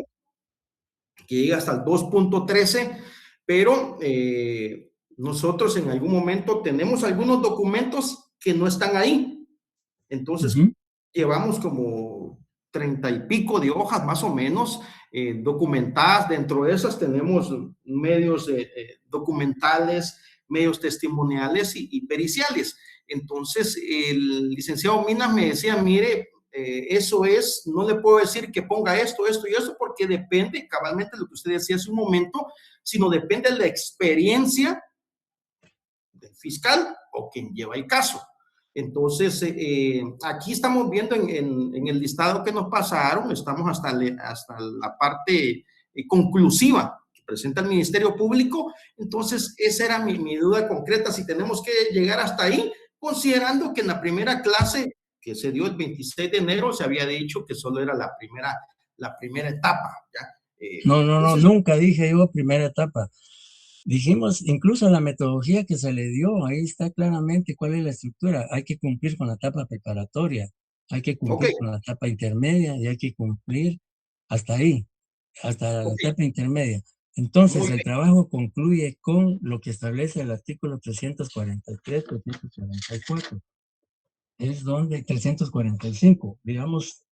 que llega hasta el 2.13, pero nosotros en algún momento tenemos algunos documentos que no están ahí. Entonces, llevamos como 30 y pico de hojas más o menos documentadas. Dentro de esas tenemos medios documentales, medios testimoniales y periciales. Entonces, el licenciado Minas me decía, mire, eso es, no le puedo decir que ponga esto, esto y eso, porque depende cabalmente de lo que usted decía hace un momento, sino depende de la experiencia del fiscal o quien lleva el caso. Entonces, aquí estamos viendo en el listado que nos pasaron, estamos hasta la parte conclusiva que presenta el Ministerio Público. Entonces, esa era mi duda concreta, si tenemos que llegar hasta ahí, considerando que en la primera clase que se dio el 26 de enero se había dicho que solo era la primera etapa. ¿Ya? No, nunca dije yo primera etapa. Dijimos, incluso la metodología que se le dio, ahí está claramente cuál es la estructura. Hay que cumplir con la etapa preparatoria, hay que cumplir con la etapa intermedia y hay que cumplir hasta ahí, hasta la etapa intermedia. Entonces, el trabajo concluye con lo que establece el artículo 343, 344. Es donde 345, digamos,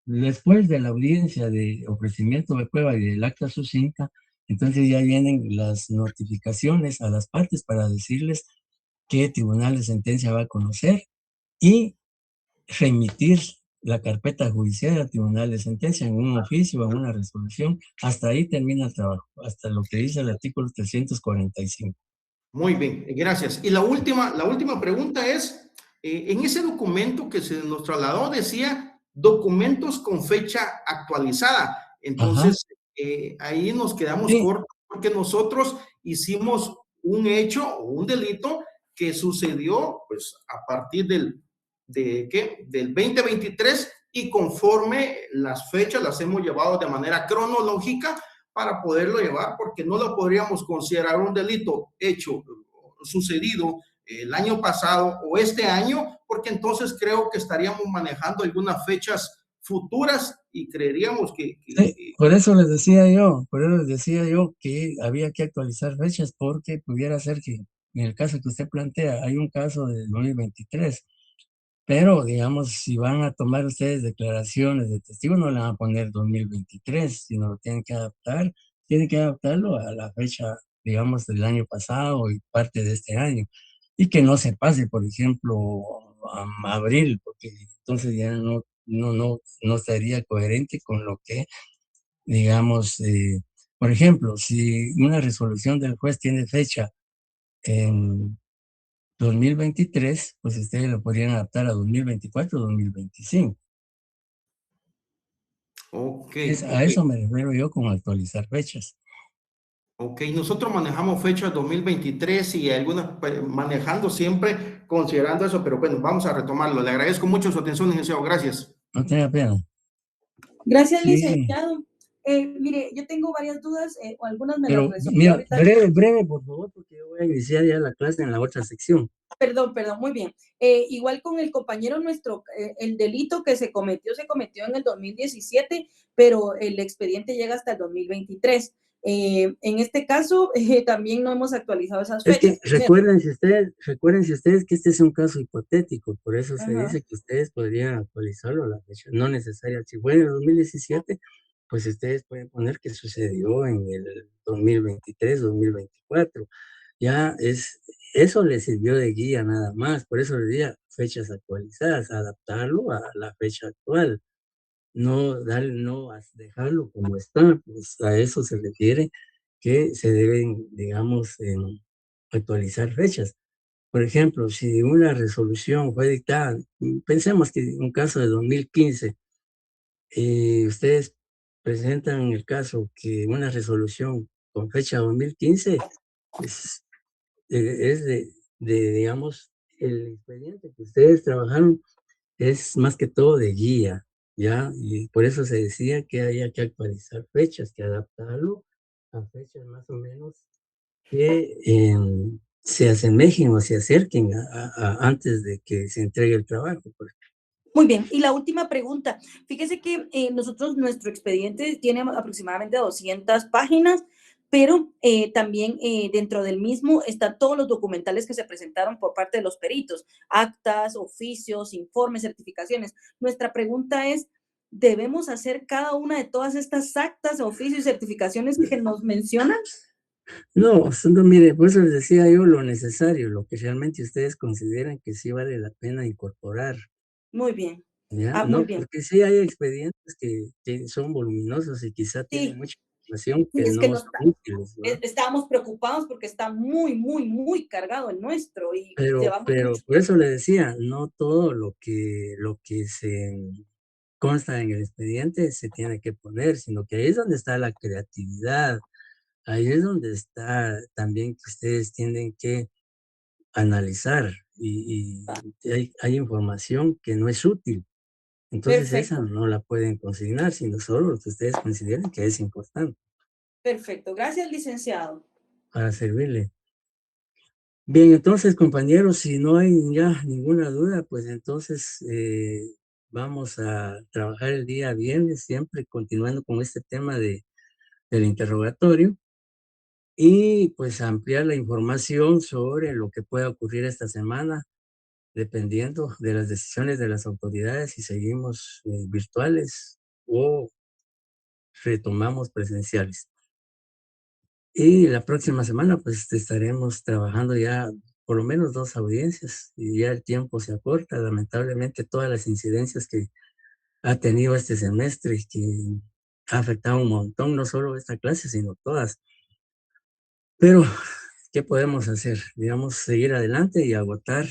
después de la audiencia de ofrecimiento de prueba y del acta sucinta, entonces ya vienen las notificaciones a las partes para decirles qué tribunal de sentencia va a conocer y remitir la carpeta judicial al tribunal de sentencia en un oficio o en una resolución. Hasta ahí termina el trabajo, hasta lo que dice el artículo 345. Muy bien, gracias. Y la última pregunta es, en ese documento que se nos trasladó decía documentos con fecha actualizada. Entonces, ahí nos quedamos cortos porque nosotros hicimos un hecho o un delito que sucedió pues a partir del 2023 y conforme las fechas las hemos llevado de manera cronológica para poderlo llevar, porque no lo podríamos considerar un delito hecho, sucedido el año pasado o este año, porque entonces creo que estaríamos manejando algunas fechas futuras y creeríamos que sí, por eso les decía yo que había que actualizar fechas, porque pudiera ser que en el caso que usted plantea, hay un caso de 2023, pero digamos, si van a tomar ustedes declaraciones de testigos, no le van a poner 2023, sino lo tienen que adaptarlo a la fecha, digamos, del año pasado y parte de este año, y que no se pase, por ejemplo, a abril, porque entonces ya no sería coherente con lo que, digamos, por ejemplo, si una resolución del juez tiene fecha en 2023, pues ustedes lo podrían adaptar a 2024 o 2025. A eso me refiero yo con actualizar fechas. Ok, nosotros manejamos fechas 2023 y algunas manejando siempre considerando eso, pero bueno, vamos a retomarlo. Le agradezco mucho su atención, licenciado. Gracias. No tenga pena. Gracias, licenciado. Mire, yo tengo varias dudas, o algunas me las resolvió mira, ahorita. breve, por favor, porque yo voy a iniciar ya la clase en la otra sección. Perdón, muy bien. Igual con el compañero nuestro, el delito que se cometió en el 2017, pero el expediente llega hasta el 2023. En este caso, también no hemos actualizado esas fechas. Es que recuerden si ustedes que este es un caso hipotético, por eso se dice que ustedes podrían actualizarlo a la fecha, no necesaria. Si fue en el 2017, pues ustedes pueden poner que sucedió en el 2023, 2024. Ya eso les sirvió de guía nada más, por eso les diría fechas actualizadas, adaptarlo a la fecha actual, no dejarlo como está, pues a eso se refiere que se deben, digamos, actualizar fechas. Por ejemplo, si una resolución fue dictada, pensemos que en un caso de 2015, ustedes presentan el caso que una resolución con fecha 2015, pues es digamos, el expediente que ustedes trabajaron es más que todo de guía, ¿ya? Y por eso se decía que había que actualizar fechas, que adaptarlo a fechas más o menos que se asemejen o se acerquen antes de que se entregue el trabajo. Muy bien, y la última pregunta. Fíjese que nuestro expediente tiene aproximadamente 200 páginas, pero también dentro del mismo están todos los documentales que se presentaron por parte de los peritos, actas, oficios, informes, certificaciones. Nuestra pregunta es, ¿debemos hacer cada una de todas estas actas, oficios y certificaciones que nos mencionan? No, mire, por eso les decía yo lo necesario, lo que realmente ustedes consideran que sí vale la pena incorporar. Muy bien. ¿Ya? Muy No, bien. porque sí hay expedientes que son voluminosos y quizá tienen mucha información que es que no no son útiles, ¿no? estábamos preocupados porque está muy, muy, muy cargado el nuestro y llevamos Pero mucho por eso le decía, no todo lo que se consta en el expediente se tiene que poner, sino que ahí es donde está la creatividad, ahí es donde está también que ustedes tienen que analizar y hay información que no es útil. Entonces esa Perfecto. no la pueden consignar, sino solo lo que ustedes consideren que es importante Perfecto. Gracias, licenciado. para servirle. Bien, entonces, compañeros, si no hay ya ninguna duda, pues entonces vamos a trabajar el día viernes, siempre continuando con este tema del interrogatorio y pues ampliar la información sobre lo que pueda ocurrir esta semana, dependiendo de las decisiones de las autoridades, si seguimos virtuales o retomamos presenciales. Y la próxima semana, pues estaremos trabajando ya por lo menos 2 audiencias y ya el tiempo se acorta. Lamentablemente, todas las incidencias que ha tenido este semestre y que ha afectado un montón, no solo esta clase, sino todas. Pero, ¿qué podemos hacer? Digamos, seguir adelante y agotar